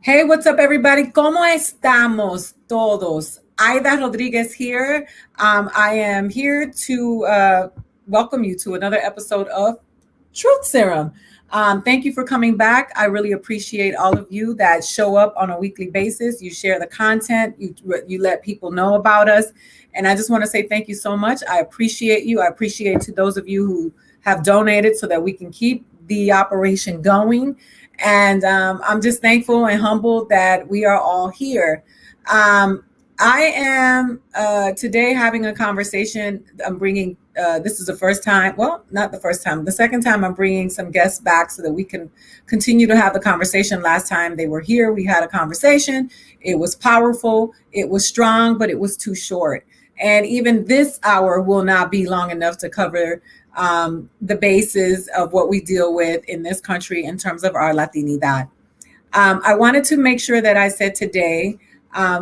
Hey, what's up, everybody? ¿Cómo estamos todos? Aida Rodriguez here. I am here to welcome you to another episode of Truth Serum. Thank you for coming back. I really appreciate all of you that show up on a weekly basis. You share the content, you let people know about us. And I just want to say thank you so much. I appreciate you. I appreciate to those of you who have donated so that we can keep the operation going. And I'm just thankful and humbled that we are all here. I am today having a conversation. I'm bringing, this is the first time, well, not the first time, the second time I'm bringing some guests back so that we can continue to have the conversation. Last time they were here, we had a conversation. It was powerful, it was strong, but it was too short. And even this hour will not be long enough to cover the basis of what we deal with in this country in terms of our Latinidad. I wanted to make sure that I said today,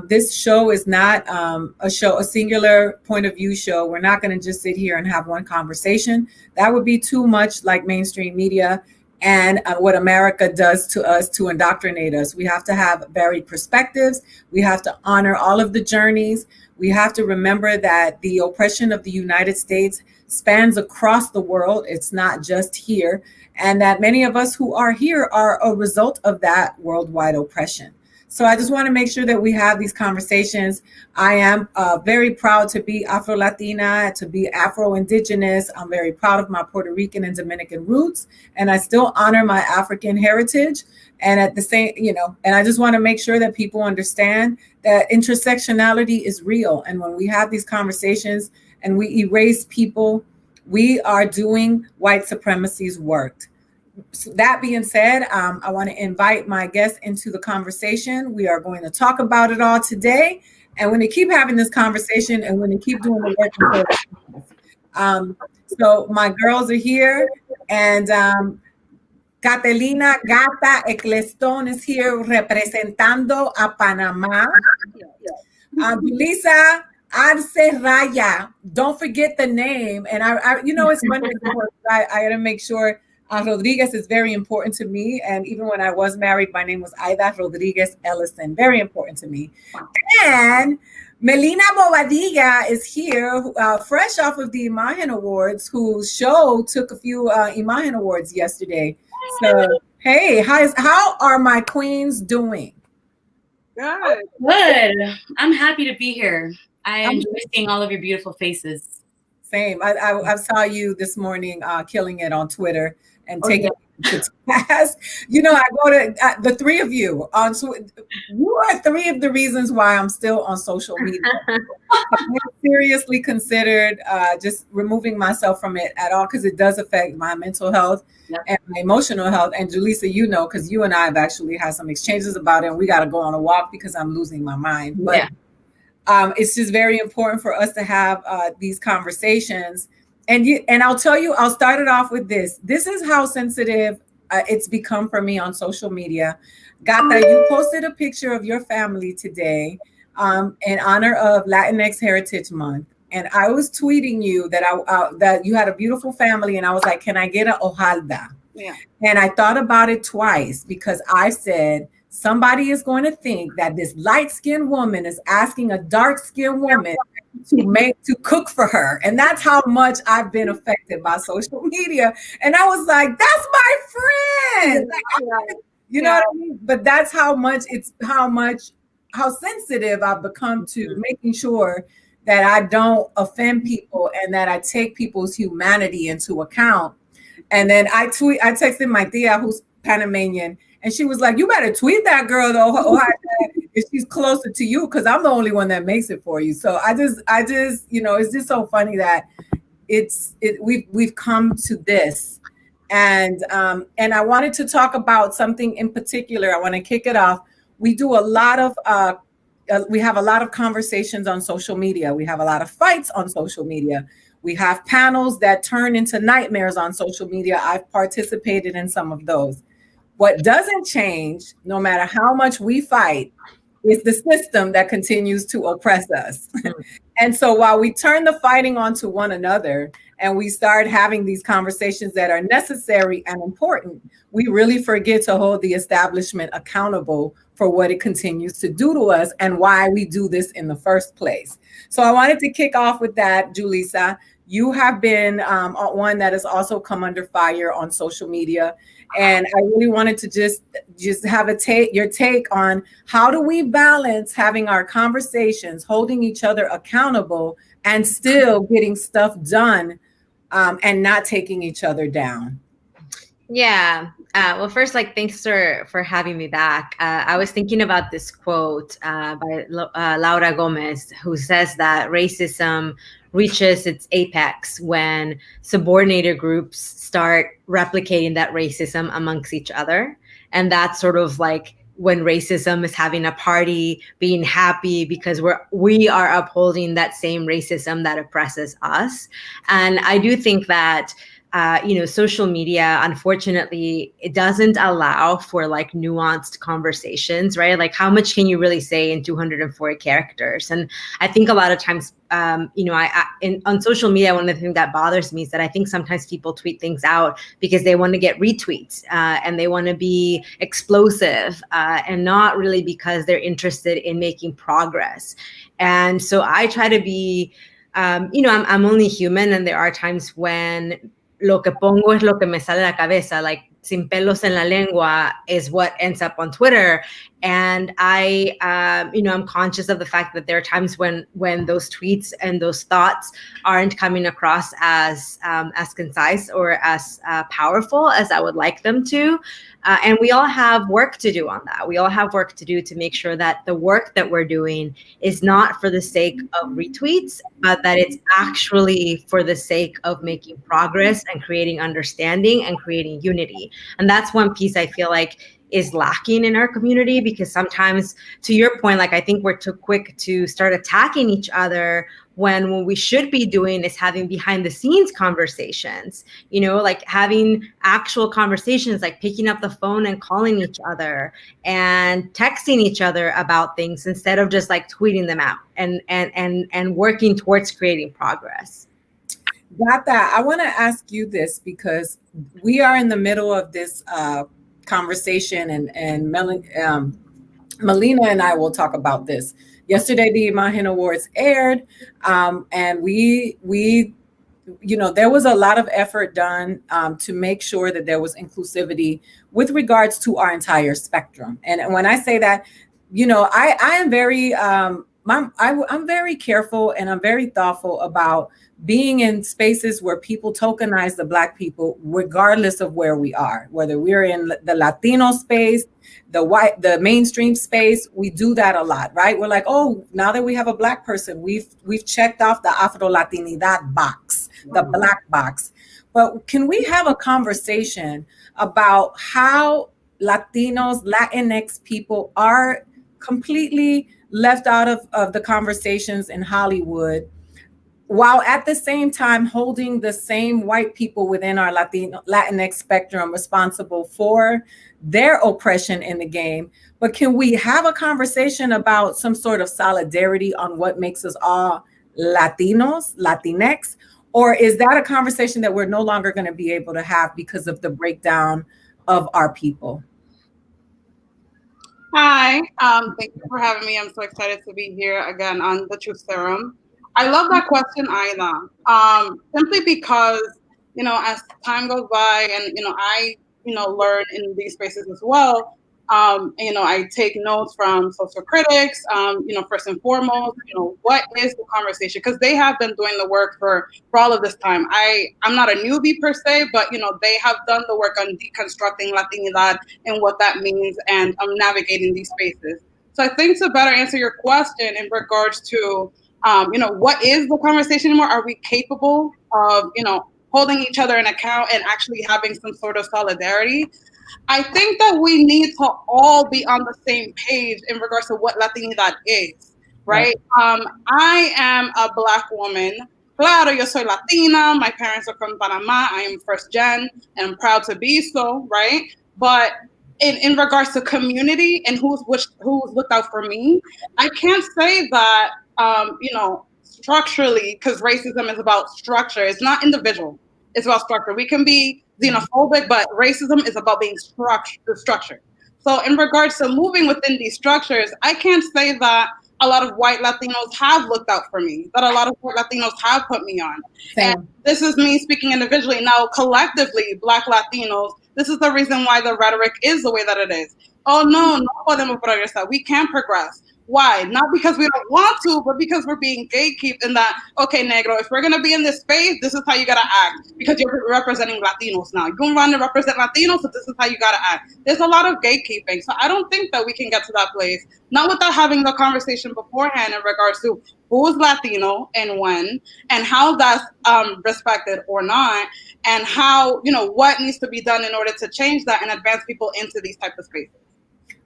this show is not a singular point of view show. We're not going to just sit here and have one conversation. That would be too much like mainstream media and what America does to us to indoctrinate us. We have to have varied perspectives. We have to honor all of the journeys. We have to remember that the oppression of the United States spans across the world. It's not just here. And that many of us who are here are a result of that worldwide oppression. So I just want to make sure that we have these conversations. I am very proud to be Afro-Latina, to be Afro-Indigenous. I'm very proud of my Puerto Rican and Dominican roots, and I still honor my African heritage. And at the same, and I just want to make sure that people understand that intersectionality is real. And when we have these conversations and we erase people, we are doing white supremacy's work. So that being said, I want to invite my guests into the conversation. We are going to talk about it all today. And when they keep having this conversation and when they keep doing the work, so my girls are here, and Katelina Eccleston is here representando a Panamá. Julissa Arce, don't forget the name. And it's funny, I got to make sure. Rodriguez is very important to me. And even when I was married, my name was Aida Rodriguez Ellison. Very important to me. And Melinna Bobadilla is here, fresh off of the Imagen Awards, whose show took a few Imagen Awards yesterday. So, hey, how are my queens doing? Good. Good. I'm happy to be here. I enjoy seeing all of your beautiful faces. Same. I saw you this morning killing it on Twitter and taking it to task. I go to the three of you. You are three of the reasons why I'm still on social media. I seriously considered just removing myself from it at all, because it does affect my mental health and my emotional health. And Julissa, because you and I have actually had some exchanges about it, and we got to go on a walk because I'm losing my mind. But it's just very important for us to have these conversations. And I'll tell you, I'll start it off with this. This is how sensitive it's become for me on social media. Gata, you posted a picture of your family today in honor of Latinx Heritage Month. And I was tweeting you that that you had a beautiful family. And I was like, can I get a hojalda? Yeah. And I thought about it twice, because I said, somebody is going to think that this light-skinned woman is asking a dark-skinned woman to cook for her. And that's how much I've been affected by social media. And I was like, that's my friend. You know what I mean? But that's how sensitive I've become to making sure that I don't offend people and that I take people's humanity into account. And then I texted my tia, who's Panamanian, and she was like, you better tweet that girl though, if she's closer to you, because I'm the only one that makes it for you. So I just, it's just so funny that we've come to this. And I wanted to talk about something in particular. I want to kick it off. We do a lot of we have a lot of conversations on social media. We have a lot of fights on social media. We have panels that turn into nightmares on social media. I've participated in some of those. What doesn't change, no matter how much we fight, is the system that continues to oppress us. And so while we turn the fighting onto one another and we start having these conversations that are necessary and important, we really forget to hold the establishment accountable for what it continues to do to us and why we do this in the first place. So I wanted to kick off with that, Julissa. You have been one that has also come under fire on social media. And I really wanted to just have your take on how do we balance having our conversations, holding each other accountable, and still getting stuff done, and not taking each other down. Yeah. Well, first, thanks for having me back. I was thinking about this quote by Laura Gomez, who says that racism reaches its apex when subordinated groups start replicating that racism amongst each other. And that's sort of like when racism is having a party, being happy because we are upholding that same racism that oppresses us. And I do think that social media, unfortunately, it doesn't allow for nuanced conversations, right? Like, how much can you really say in 240 characters? And I think a lot of times, on social media, one of the things that bothers me is that I think sometimes people tweet things out because they want to get retweets and they want to be explosive and not really because they're interested in making progress. And so I try to be, I'm only human, and there are times when lo que pongo es lo que me sale de la cabeza, like sin pelos en la lengua is what ends up on Twitter. And I'm conscious of the fact that there are times when those tweets and those thoughts aren't coming across as concise or as powerful as I would like them to. And we all have work to do on that. We all have work to do to make sure that the work that we're doing is not for the sake of retweets, but that it's actually for the sake of making progress and creating understanding and creating unity. And that's one piece I feel like is lacking in our community, because sometimes, to your point, I think we're too quick to start attacking each other when what we should be doing is having behind the scenes conversations, having actual conversations, like picking up the phone and calling each other and texting each other about things instead of just tweeting them out and working towards creating progress. Got that. I want to ask you this because we are in the middle of this conversation, and Melinna and I will talk about this. Yesterday, the Imagen Awards aired, and we there was a lot of effort done to make sure that there was inclusivity with regards to our entire spectrum. And when I say that, I am very I'm very careful and I'm very thoughtful about being in spaces where people tokenize the Black people, regardless of where we are, whether we're in the Latino space, the mainstream space. We do that a lot, right? We're like, oh, now that we have a Black person, we've checked off the Afro Latinidad box, the Black box. But can we have a conversation about how Latinos, Latinx people are completely left out of the conversations in Hollywood, while at the same time holding the same white people within our Latinx spectrum responsible for their oppression in the game? But can we have a conversation about some sort of solidarity on what makes us all Latinos, Latinx? Or is that a conversation that we're no longer going to be able to have because of the breakdown of our people? Hi, thank you for having me. I'm so excited to be here again on the Truth Serum. I love that question, Aida, simply because, as time goes by and, I, learn in these spaces as well, I take notes from social critics, first and foremost, what is the conversation? Because they have been doing the work for all of this time. I'm not a newbie per se, but, they have done the work on deconstructing Latinidad and what that means and navigating these spaces. So I think to better answer your question in regards to, what is the conversation anymore? Are we capable of, holding each other in account and actually having some sort of solidarity? I think that we need to all be on the same page in regards to what Latinidad is, right? I am a Black woman. Claro, yo soy Latina. My parents are from Panama. I am first gen, and I'm proud to be so, right? But in regards to community and who's looked out for me, I can't say that, structurally, because racism is about structure. It's not individual. It's about structure. We can be xenophobic, but racism is about being structured. So in regards to moving within these structures, I can't say that a lot of white Latinos have looked out for me, that a lot of white Latinos have put me on. Same. And this is me speaking individually. Now, collectively, Black Latinos, this is the reason why the rhetoric is the way that it is. Oh, no podemos progresar. We can't progress. Why? Not because we don't want to, but because we're being gatekeeped in that, okay, negro, if we're going to be in this space, this is how you got to act because you're representing Latinos now. You're going to run to represent Latinos, so this is how you got to act. There's a lot of gatekeeping. So I don't think that we can get to that place, not without having the conversation beforehand in regards to who is Latino and when, and how that's respected or not, and how, what needs to be done in order to change that and advance people into these types of spaces.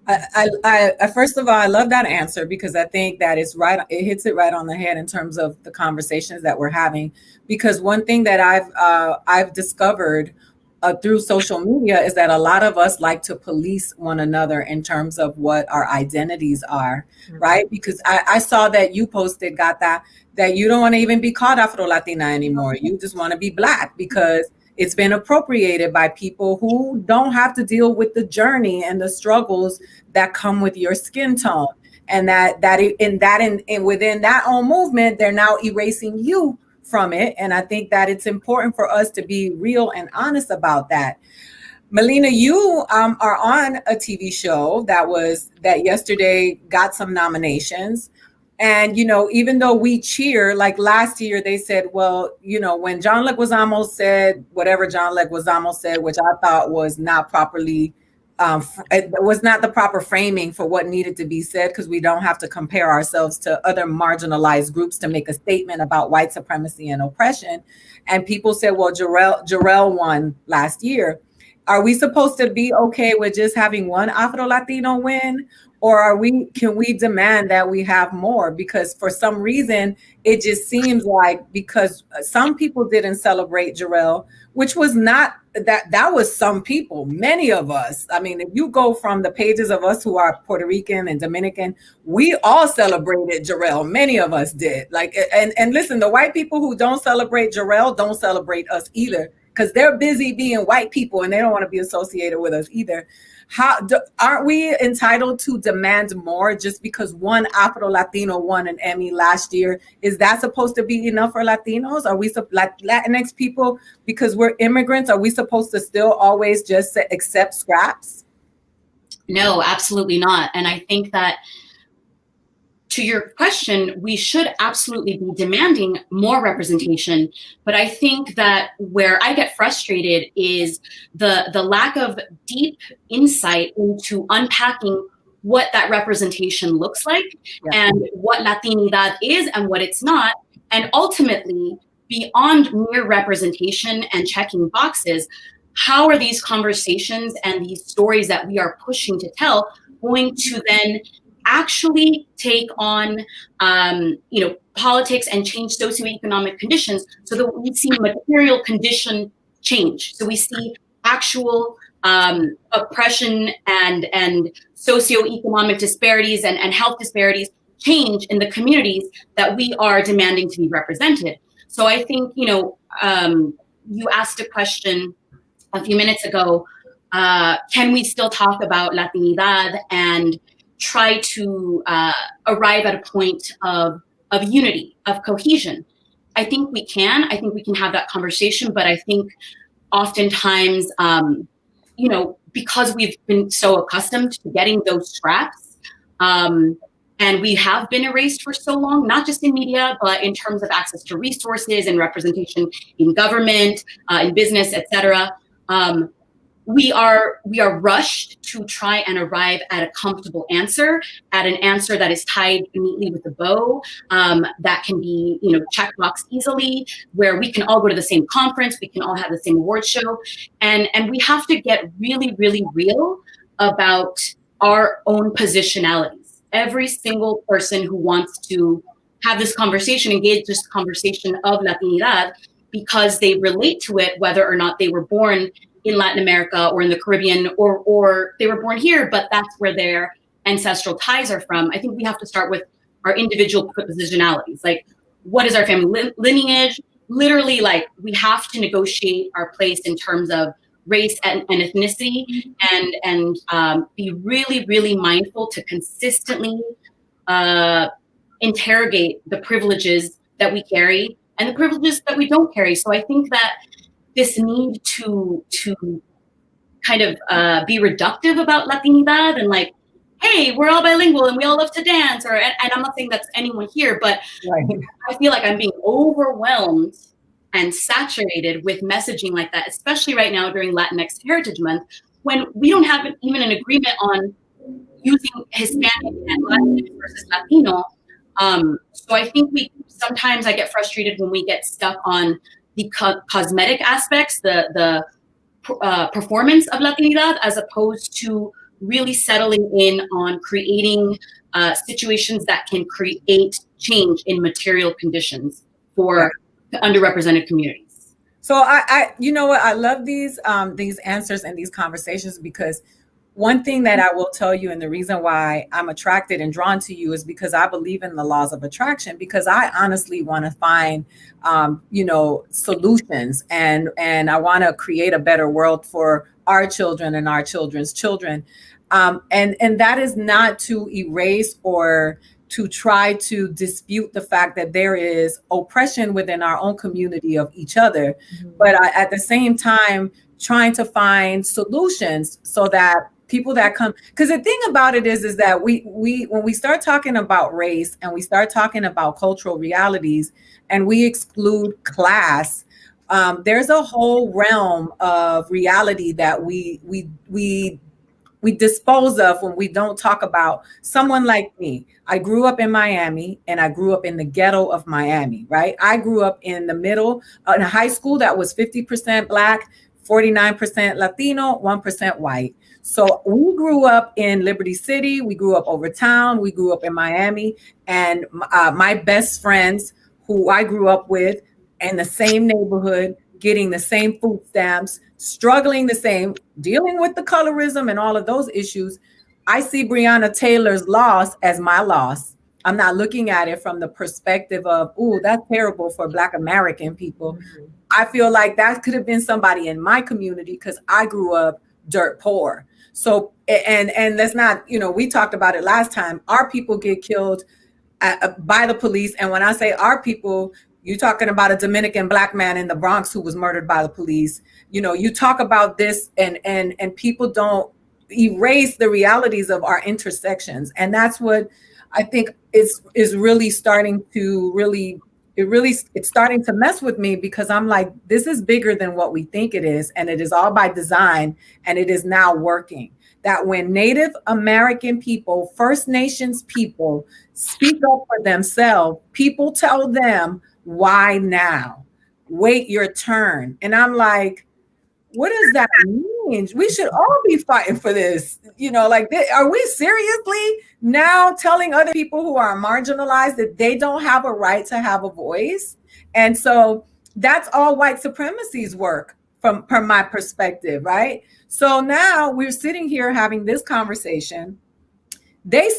I first of all, I love that answer because I think that it's right. It hits it right on the head in terms of the conversations that we're having. Because one thing that I've discovered through social media is that a lot of us like to police one another in terms of what our identities are, right? Because I saw that you posted, Gata, that you don't want to even be called Afro-Latina anymore. You just want to be Black because it's been appropriated by people who don't have to deal with the journey and the struggles that come with your skin tone. And within that own movement, they're now erasing you from it. And I think that it's important for us to be real and honest about that. Melinna, you are on a TV show that yesterday got some nominations. And, even though we cheer, like last year, they said, well, when John Leguizamo said whatever John Leguizamo said, which I thought was not properly, it was not the proper framing for what needed to be said, because we don't have to compare ourselves to other marginalized groups to make a statement about white supremacy and oppression. And people said, well, Jarrell won last year. Are we supposed to be okay with just having one Afro-Latino win? Or can we demand that we have more? Because for some reason, it just seems like because some people didn't celebrate Jarrell, which was not that was some people, many of us. I mean, if you go from the pages of us who are Puerto Rican and Dominican, we all celebrated Jarrell. Many of us did. And listen, the white people who don't celebrate Jarrell don't celebrate us either, because they're busy being white people and they don't want to be associated with us either. Aren't we entitled to demand more just because one Afro-Latino won an Emmy last year? Is that supposed to be enough for Latinos? Are we Latinx people, because we're immigrants, are we supposed to still always just accept scraps? No, absolutely not. And I think that, to your question, we should absolutely be demanding more representation. But I think that where I get frustrated is the lack of deep insight into unpacking what that representation looks like, and what Latinidad is and what it's not. And ultimately, beyond mere representation and checking boxes, how are these conversations and these stories that we are pushing to tell going to then actually take on, politics and change socioeconomic conditions so that we see material condition change. So we see actual oppression and socioeconomic disparities and health disparities change in the communities that we are demanding to be represented. So I think, you asked a question a few minutes ago, can we still talk about Latinidad and try to arrive at a point of unity, of cohesion? I think we can. I think we can have that conversation, but I think oftentimes, because we've been so accustomed to getting those scraps, and we have been erased for so long, not just in media, but in terms of access to resources and representation in government, in business, etc. We are rushed to try and arrive at a comfortable answer, at an answer that is tied neatly with a bow, that can be, checkbox easily, where we can all go to the same conference, we can all have the same award show, and we have to get really, really real about our own positionalities. Every single person who wants to have this conversation, engage this conversation of Latinidad, because they relate to it, whether or not they were born in Latin America or in the Caribbean, or they were born here, but that's where their ancestral ties are from. I think we have to start with our individual positionalities. Like, what is our family lineage? Literally, like, we have to negotiate our place in terms of race and ethnicity, and be really, really mindful to consistently interrogate the privileges that we carry and the privileges that we don't carry. So I think that this need to kind of be reductive about Latinidad and like, hey, we're all bilingual and we all love to dance, and I'm not saying that's anyone here, but Right. I feel like I'm being overwhelmed and saturated with messaging like that, especially right now during Latinx Heritage Month, when we don't have even an agreement on using Hispanic and Latinx versus Latino. So I think sometimes I get frustrated when we get stuck on the cosmetic aspects, the performance of Latinidad, as opposed to really settling in on creating situations that can create change in material conditions for the underrepresented communities. So I you know what, I love these answers and these conversations, because one thing that I will tell you, and the reason why I'm attracted and drawn to you, is because I believe in the laws of attraction, because I honestly want to find, solutions, and I want to create a better world for our children and our children's children. And that is not to erase or to try to dispute the fact that there is oppression within our own community of each other. But at the same time, trying to find solutions so that people that come, because the thing about it is that we when we start talking about race and we start talking about cultural realities and we exclude class, there's a whole realm of reality that we dispose of when we don't talk about someone like me. I grew up in Miami, and I grew up in the ghetto of Miami, right? I grew up in the middle, in a high school that was 50% Black, 49% Latino, 1% white. So we grew up in Liberty City. We grew up over town. We grew up in Miami. And my best friends who I grew up with in the same neighborhood, getting the same food stamps, struggling the same, dealing with the colorism and all of those issues. I see Breonna Taylor's loss as my loss. I'm not looking at it from the perspective of, ooh, that's terrible for Black American people. I feel like that could have been somebody in my community because I grew up dirt poor. So, and let's not, we talked about it last time. Our people get killed by the police. And when I say our people, you're talking about a Dominican Black man in the Bronx who was murdered by the police. You talk about this, and people don't erase the realities of our intersections. And that's what I think is really starting to it's starting to mess with me, because I'm like, this is bigger than what we think it is. And it is all by design, and it is now working. That when Native American people, First Nations people speak up for themselves, people tell them, why now? Wait your turn. And I'm like, what does that mean? We should all be fighting for this. Are we seriously now telling other people who are marginalized that they don't have a right to have a voice? And so that's all white supremacy's work from my perspective, right? So now we're sitting here having this conversation. They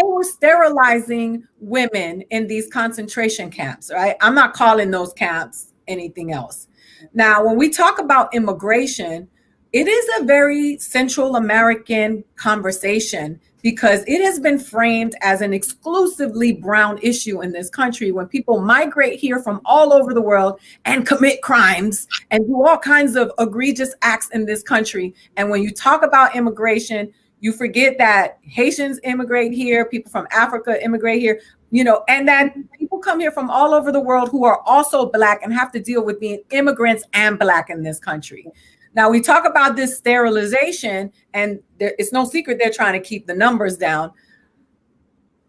were sterilizing women in these concentration camps, right? I'm not calling those camps anything else. Now, when we talk about immigration, it is a very Central American conversation, because it has been framed as an exclusively brown issue in this country, when people migrate here from all over the world and commit crimes and do all kinds of egregious acts in this country. And when you talk about immigration, you forget that Haitians immigrate here, people from Africa immigrate here, and that people come here from all over the world who are also Black and have to deal with being immigrants and Black in this country. Now, we talk about this sterilization, and it's no secret they're trying to keep the numbers down.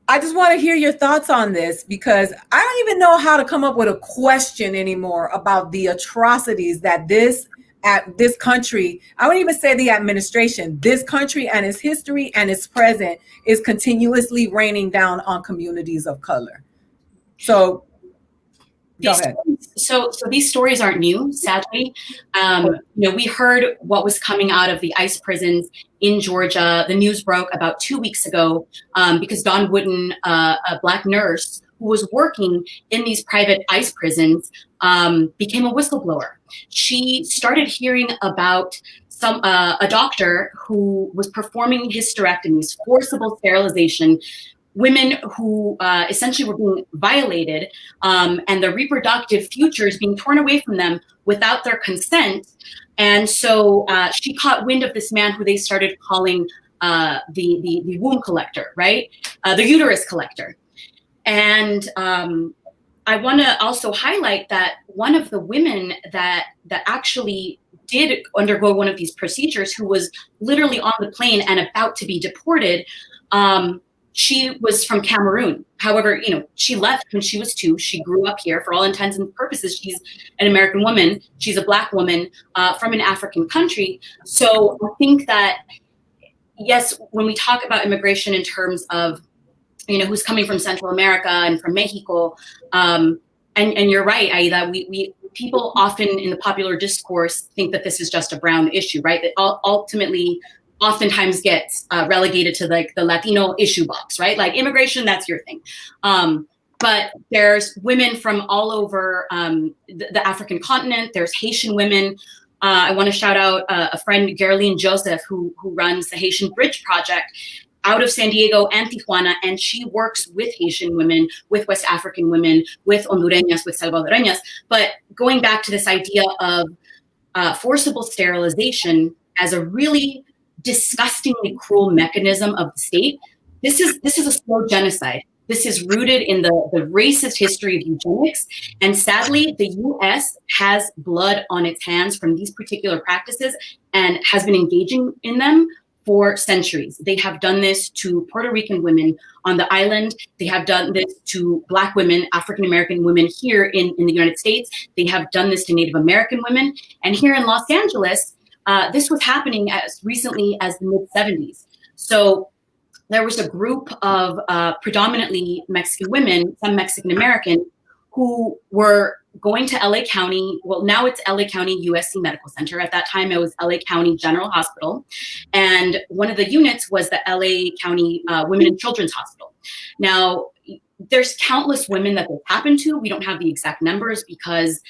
I just want to hear your thoughts on this, because I don't even know how to come up with a question anymore about the atrocities that this country, I wouldn't even say the administration, this country and its history and its present is continuously raining down on communities of color. So go ahead. So these stories aren't new, sadly. We heard what was coming out of the ICE prisons in Georgia. The news broke about 2 weeks ago, because Dawn Wooden, a Black nurse, who was working in these private ICE prisons became a whistleblower. She started hearing about a doctor who was performing hysterectomies, forcible sterilization, women who essentially were being violated and their reproductive futures being torn away from them without their consent. And so she caught wind of this man who they started calling the womb collector, right? The uterus collector. And I want to also highlight that one of the women that actually did undergo one of these procedures, who was literally on the plane and about to be deported, she was from Cameroon. However, she left when she was 2. She grew up here. For all intents and purposes, she's an American woman. She's a Black woman from an African country. So I think that, yes, when we talk about immigration in terms of, who's coming from Central America and from Mexico, and you're right, Aida, we people often in the popular discourse think that this is just a brown issue, right? That ultimately oftentimes gets relegated to like the Latino issue box, right? Like immigration, that's your thing. But there's women from all over the African continent. There's Haitian women. I want to shout out a friend, Geraldine Joseph, who runs the Haitian Bridge Project out of San Diego and Tijuana, and she works with Haitian women, with West African women, with Hondureñas, with Salvadoreñas. But going back to this idea of forcible sterilization as a really disgustingly cruel mechanism of the state, this is a slow genocide. This is rooted in the racist history of eugenics. And sadly, the US has blood on its hands from these particular practices and has been engaging in them for centuries. They have done this to Puerto Rican women on the island. They have done this to Black women, African-American women here in the United States. They have done this to Native American women. And here in Los Angeles, this was happening as recently as the mid-70s. So there was a group of predominantly Mexican women, some Mexican-American, who were going to LA County. Well, now it's LA County USC Medical Center. At that time, it was LA County General Hospital. And one of the units was the LA County Women and Children's Hospital. Now, there's countless women that this happened to. We don't have the exact numbers because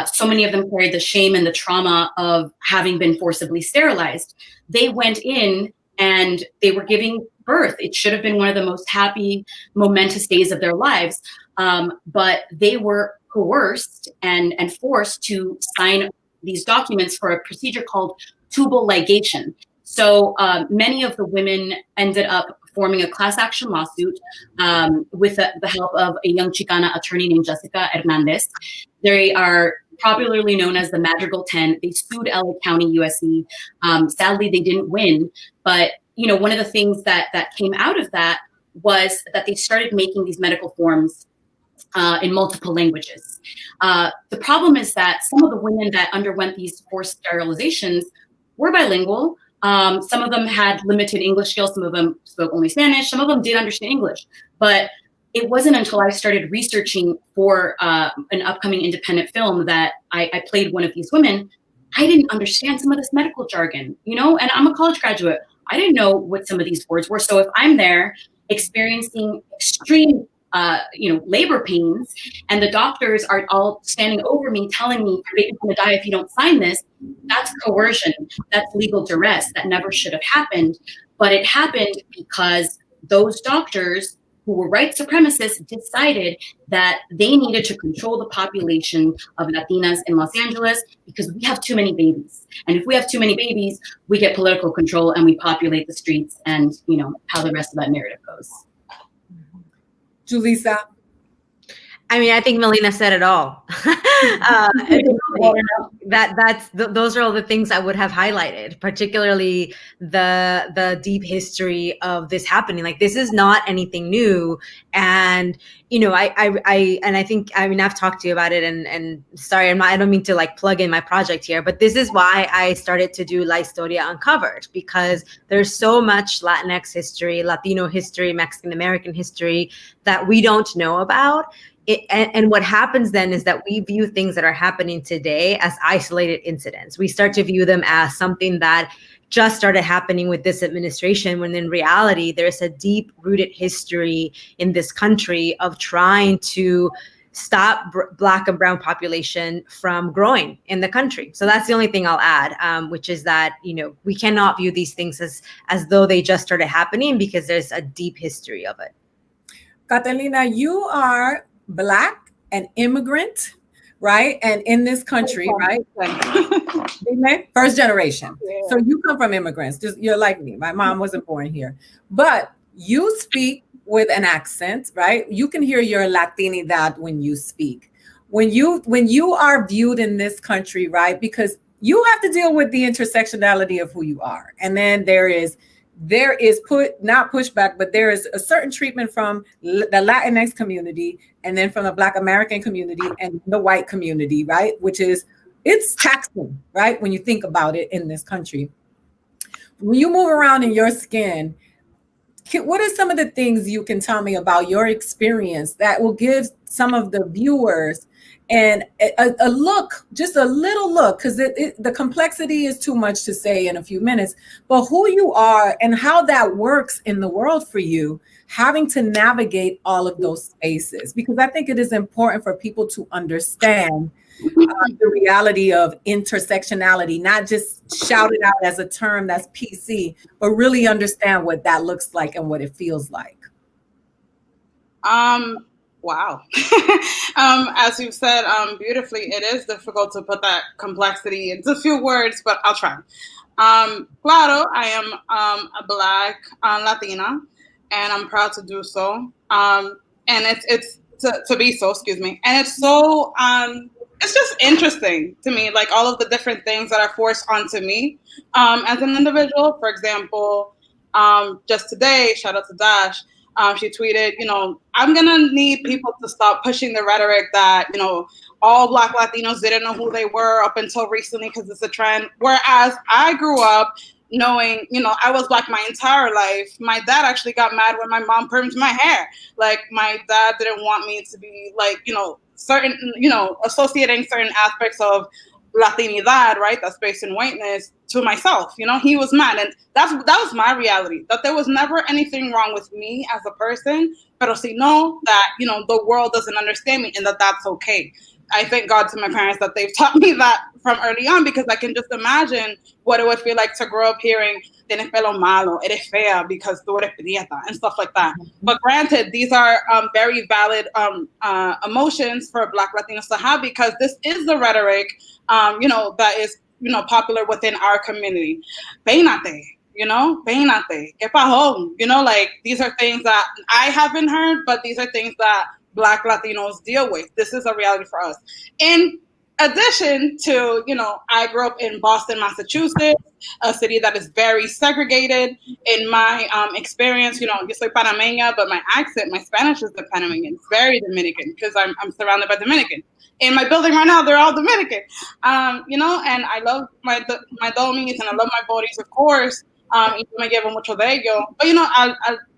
so many of them carried the shame and the trauma of having been forcibly sterilized. They went in and they were giving birth. It should have been one of the most happy, momentous days of their lives. But they were coerced and forced to sign these documents for a procedure called tubal ligation. So many of the women ended up forming a class action lawsuit with the help of a young Chicana attorney named Jessica Hernandez. They are popularly known as the Madrigal 10. They sued LA County USC. Sadly, they didn't win. But one of the things that came out of that was that they started making these medical forms in multiple languages. The problem is that some of the women that underwent these forced sterilizations were bilingual. Some of them had limited English skills. Some of them spoke only Spanish. Some of them did understand English. But it wasn't until I started researching for an upcoming independent film that I played one of these women. I didn't understand some of this medical jargon, and I'm a college graduate. I didn't know what some of these words were. So if I'm there experiencing extreme labor pains, and the doctors are all standing over me telling me you're going to die if you don't sign this, that's coercion. That's legal duress. That never should have happened. But it happened because those doctors who were white supremacists decided that they needed to control the population of Latinas in Los Angeles because we have too many babies. And if we have too many babies, we get political control and we populate the streets, and how the rest of that narrative goes. Julissa? I mean, I think Melinna said it all. Those are all the things I would have highlighted, particularly the deep history of this happening. Like, this is not anything new. And, I think, I've talked to you about it, and sorry, I don't mean to like plug in my project here, but this is why I started to do La Historia Uncovered, because there's so much Latinx history, Latino history, Mexican American history that we don't know about. and what happens then is that we view things that are happening today as isolated incidents. We start to view them as something that just started happening with this administration, when in reality, there's a deep-rooted history in this country of trying to stop Black and brown population from growing in the country. So that's the only thing I'll add, which is that, we cannot view these things as though they just started happening, because there's a deep history of it. Katelina, you are Black and immigrant, right? And in this country, right? First generation. Yeah. So you come from immigrants. You're like me. My mom wasn't born here. But you speak with an accent, right? You can hear your Latinidad when you speak. When you are viewed in this country, right? Because you have to deal with the intersectionality of who you are. And then there is not pushback, but there is a certain treatment from the Latinx community, and then from the Black American community and the white community, right? It's taxing, right? When you think about it in this country. When you move around in your skin, what are some of the things you can tell me about your experience that will give some of the viewers and a look, just a little look, because the complexity is too much to say in a few minutes, but who you are and how that works in the world for you, having to navigate all of those spaces, because I think it is important for people to understand the reality of intersectionality, not just shout it out as a term that's PC, but really understand what that looks like and what it feels like. Wow. As you've said beautifully, it is difficult to put that complexity into a few words, but I'll try. Claro, I am a Black Latina, and I'm proud to do so. And it's to be so, excuse me. And it's so, it's just interesting to me, like all of the different things that are forced onto me as an individual. For example, just today, shout out to Dash, she tweeted, I'm going to need people to stop pushing the rhetoric that, all Black Latinos didn't know who they were up until recently because it's a trend. Whereas I grew up knowing, I was Black my entire life. My dad actually got mad when my mom permed my hair. Like, my dad didn't want me to be like, certain, associating certain aspects of Latinidad, right? That's based in whiteness, to myself. He was mad. And that was my reality, that there was never anything wrong with me as a person, pero sino that, the world doesn't understand me and that's okay. I thank God to my parents that they've taught me that from early on, because I can just imagine what it would feel like to grow up hearing tienes pelo malo, eres fea because tú eres prieta, and stuff like that. But granted, these are very valid emotions for Black Latinos to have, because this is the rhetoric, that is, popular within our community. Peínate, peínate, que pajón, like these are things that I haven't heard, but these are things that Black Latinos deal with. This is a reality for us. In addition to, I grew up in Boston, Massachusetts, a city that is very segregated. In my experience, yo soy Panameña, but my accent, my Spanish is the Panameñan. It's very Dominican because I'm surrounded by Dominicans. In my building right now, they're all Dominican. And I love my domis and I love my bodies, of course. Y me llevo mucho de ello. But,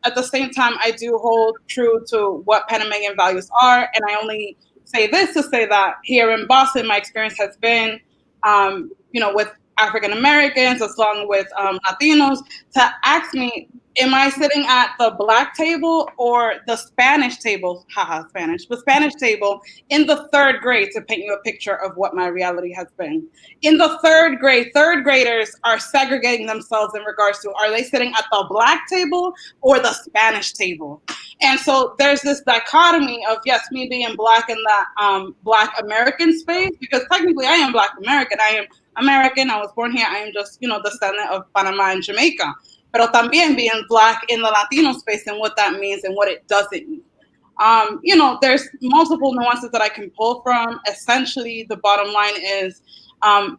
at the same time, I do hold true to what Panamanian values are. And I only say this to say that here in Boston, my experience has been, with African Americans, as long with Latinos, to ask me, am I sitting at the Black table or the Spanish table? Haha, Spanish. The Spanish table in the third grade, to paint you a picture of what my reality has been. In the third grade, third graders are segregating themselves in regards to, are they sitting at the Black table or the Spanish table? And so there's this dichotomy of, yes, me being Black in that Black American space, because technically I am Black American. I am American. I was born here. I am just, descendant of Panama and Jamaica. Pero también being Black in the Latino space and what that means and what it doesn't mean. There's multiple nuances that I can pull from. Essentially, the bottom line is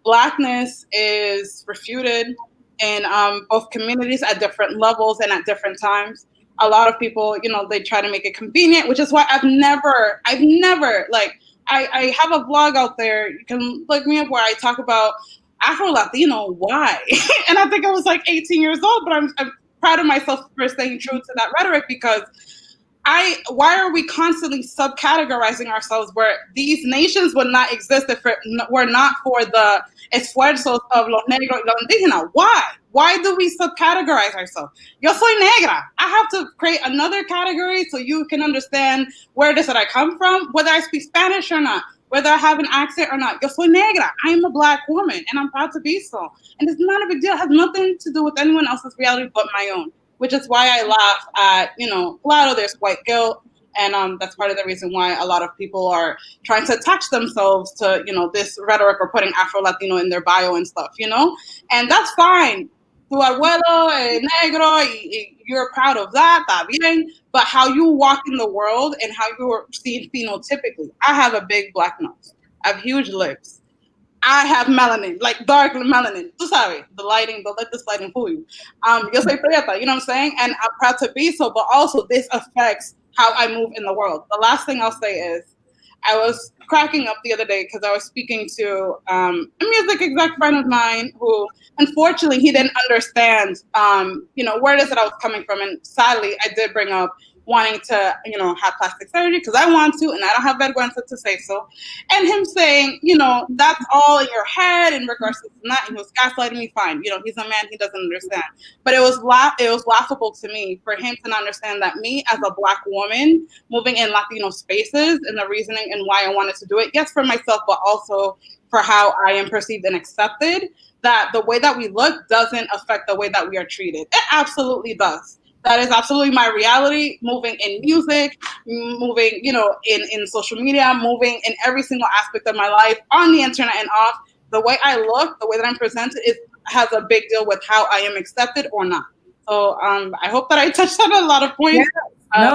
Blackness is refuted in both communities at different levels and at different times. A lot of people, they try to make it convenient, which is why I've never, like, I have a blog out there. You can look me up where I talk about Afro-Latino, why? And I think I was like 18 years old, but I'm proud of myself for staying true to that rhetoric, because why are we constantly subcategorizing ourselves where these nations would not exist if it were not for the esfuerzos of los negros y los indígenas? Why? Why do we subcategorize ourselves? Yo soy negra. I have to create another category so you can understand where it is that I come from, whether I speak Spanish or not, whether I have an accent or not. Yo soy negra. I am a Black woman, and I'm proud to be so. And it's not a big deal. It has nothing to do with anyone else's reality but my own, which is why I laugh at, claro, there's white guilt. And that's part of the reason why a lot of people are trying to attach themselves to, this rhetoric or putting Afro-Latino in their bio and stuff, And that's fine. Tu abuelo negro, you're proud of that, está bien. But how you walk in the world and how you're seen phenotypically. I have a big Black nose. I have huge lips. I have melanin, like dark melanin. Tú sabes, let this lighting fool you. Yo soy prieta, you know what I'm saying? And I'm proud to be so, but also this affects how I move in the world. The last thing I'll say is, I was cracking up the other day because I was speaking to a music exec friend of mine who, unfortunately, he didn't understand, where it is that I was coming from. And sadly, I did bring up wanting to, have plastic surgery because I want to, and I don't have vergüenza to say so. And him saying, that's all in your head in regards to that. He was gaslighting me. Fine, he's a man, he doesn't understand. But it was laughable to me for him to not understand that me as a Black woman moving in Latino spaces and the reasoning and why I wanted to do it, yes, for myself, but also for how I am perceived and accepted, that the way that we look doesn't affect the way that we are treated. It absolutely does. That is absolutely my reality, moving in music, moving, in social media, moving in every single aspect of my life, on the internet and off. The way I look, the way that I'm presented has a big deal with how I am accepted or not. So I hope that I touched on a lot of points. I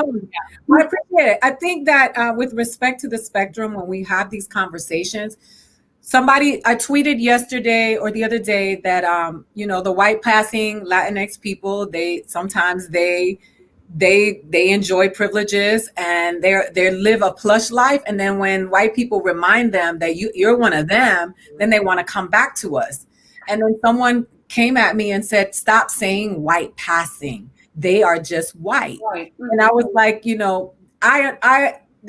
appreciate it. I think that with respect to the spectrum, when we have these conversations, I tweeted yesterday or the other day that, the white passing Latinx people, they sometimes they enjoy privileges and they live a plush life. And then when white people remind them that you're one of them, then they want to come back to us. And then someone came at me and said, stop saying white passing. They are just white. Right. And I was like,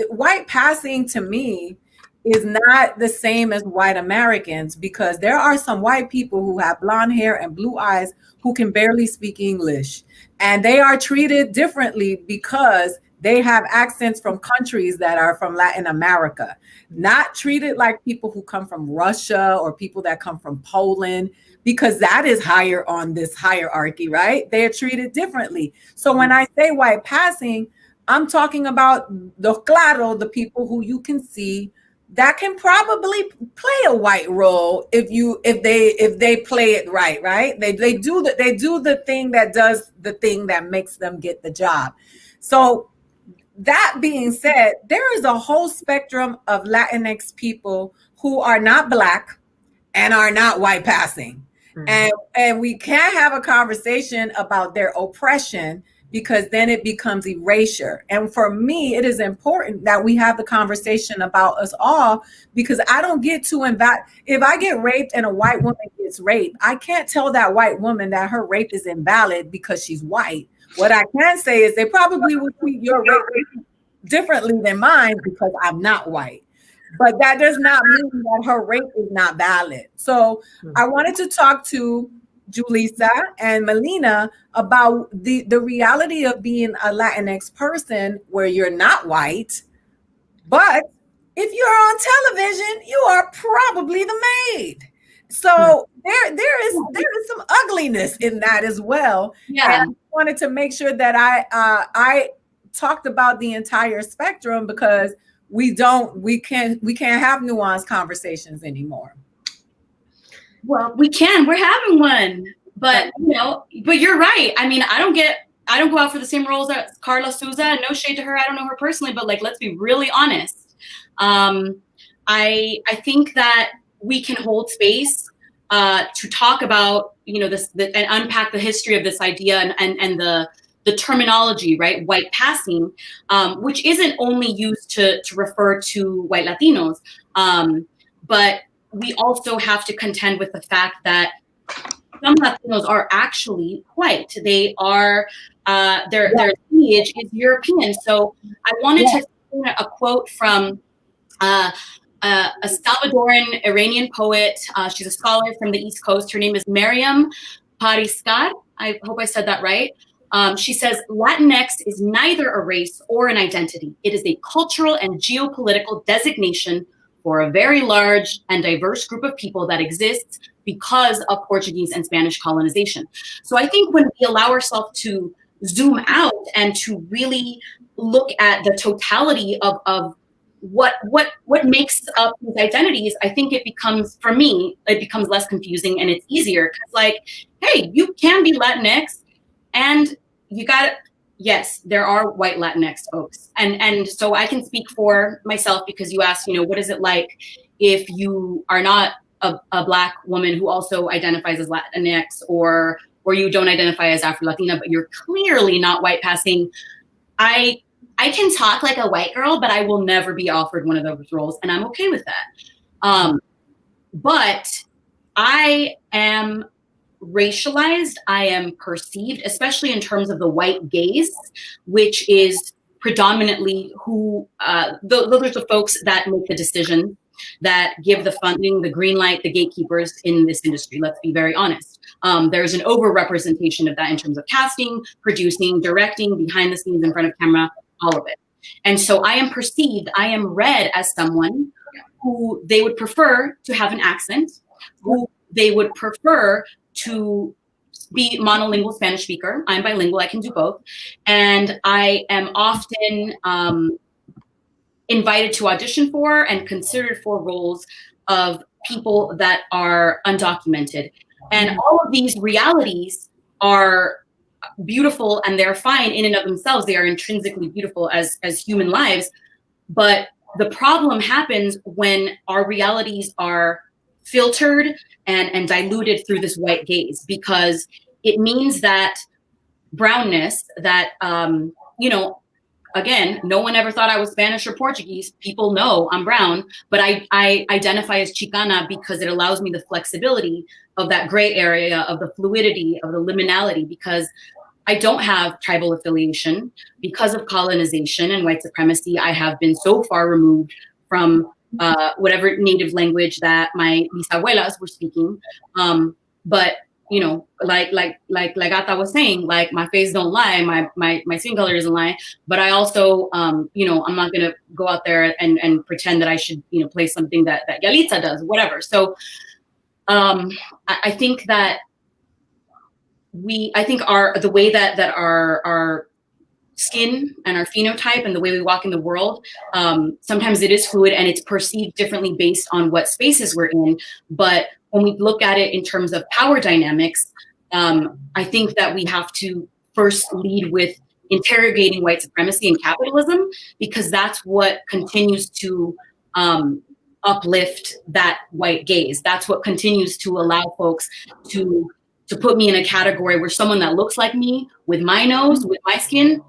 white passing to me is not the same as white Americans, because there are some white people who have blonde hair and blue eyes who can barely speak English, and they are treated differently because they have accents from countries that are from Latin America, not treated like people who come from Russia or people that come from Poland, because that is higher on this hierarchy, right? They're treated differently. So when I say white passing, I'm talking about the people who you can see that can probably play a white role if they play it right. They do the thing that does the thing that makes them get the job. So that being said, there is a whole spectrum of Latinx people who are not Black and are not white passing. Mm-hmm. And we can't have a conversation about their oppression, because then it becomes erasure. And for me, it is important that we have the conversation about us all, because I don't get to if I get raped and a white woman gets raped, I can't tell that white woman that her rape is invalid because she's white. What I can say is they probably would treat your rape differently than mine because I'm not white. But that does not mean that her rape is not valid. So I wanted to talk to Julissa and Melinna about the reality of being a Latinx person where you're not white, but if you're on television, you are probably the maid. So there is some ugliness in that as well. Yeah. And I wanted to make sure that I talked about the entire spectrum, because we can't have nuanced conversations anymore. Well, we can. We're having one, but but you're right. I mean, I don't go out for the same roles as Carla Souza. No shade to her. I don't know her personally, but let's be really honest. I think that we can hold space to talk about this and unpack the history of this idea and the terminology, right? White passing, which isn't only used to refer to white Latinos, but we also have to contend with the fact that some Latinos are actually white. They are, their lineage is European. So I wanted to share a quote from a Salvadoran Iranian poet. She's a scholar from the East Coast. Her name is Miriam Pariskat. I hope I said that right. She says, Latinx is neither a race or an identity. It is a cultural and geopolitical designation for a very large and diverse group of people that exists because of Portuguese and Spanish colonization. So I think when we allow ourselves to zoom out and to really look at the totality of what makes up these identities, I think it becomes, for me, it becomes less confusing and it's easier. Because like, hey, you can be Latinx and you got, yes, there are white Latinx folks. And so I can speak for myself because you asked, what is it like if you are not a Black woman who also identifies as Latinx, or you don't identify as Afro-Latina, but you're clearly not white passing. I can talk like a white girl, but I will never be offered one of those roles, and I'm okay with that. But I am racialized, I am perceived, especially in terms of the white gaze, which is predominantly who, those are the folks that make the decision, that give the funding, the green light, the gatekeepers in this industry. Let's be very honest. There's an overrepresentation of that in terms of casting, producing, directing, behind the scenes, in front of camera, all of it. And so I am perceived, I am read as someone who they would prefer to have an accent, who they would prefer to be monolingual Spanish speaker. I'm bilingual, I can do both. And I am often invited to audition for and considered for roles of people that are undocumented. And all of these realities are beautiful and they're fine in and of themselves. They are intrinsically beautiful as human lives. But the problem happens when our realities are filtered and diluted through this white gaze, because it means that brownness, that, again, no one ever thought I was Spanish or Portuguese. People know I'm brown, but I identify as Chicana because it allows me the flexibility of that gray area, of the fluidity, of the liminality, because I don't have tribal affiliation. Because of colonization and white supremacy, I have been so far removed from whatever native language that my bisabuelas were speaking. But like Aida was saying, like, my face don't lie, my skin color doesn't lie, but I also, I'm not gonna go out there and pretend that I should, play something that Yalitza does, whatever. So I think that the way that our skin and our phenotype and the way we walk in the world, sometimes it is fluid and it's perceived differently based on what spaces we're in. But when we look at it in terms of power dynamics, I think that we have to first lead with interrogating white supremacy and capitalism, because that's what continues to uplift that white gaze. That's what continues to allow folks to put me in a category where someone that looks like me, with my nose, with my skin,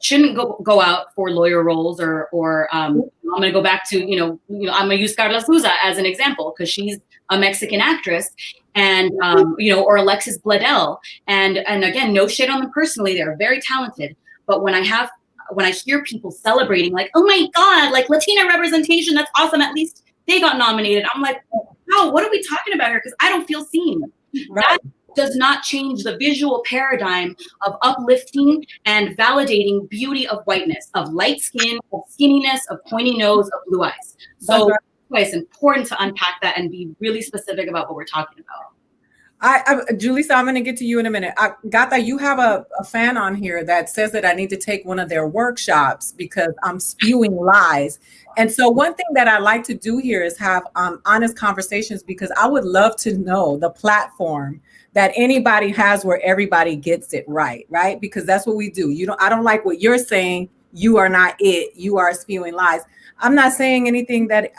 shouldn't go out for lawyer roles, or I'm going to go back to, I'm going to use Carla Souza as an example because she's a Mexican actress, and, or Alexis Bledel. And again, no shade on them personally. They're very talented. But when I hear people celebrating, like, oh my God, like Latina representation, that's awesome. At least they got nominated. I'm like, wow, what are we talking about here? Because I don't feel seen. Right. That does not change the visual paradigm of uplifting and validating beauty of whiteness, of light skin, of skinniness, of pointy nose, of blue eyes. So it's important to unpack that and be really specific about what we're talking about. Julissa, I'm going to get to you in a minute. Gata, you have a fan on here that says that I need to take one of their workshops because I'm spewing lies. And so one thing that I like to do here is have honest conversations, because I would love to know the platform that anybody has where everybody gets it right? Because that's what we do. I don't like what you're saying. You are not it. You are spewing lies. I'm not saying anything that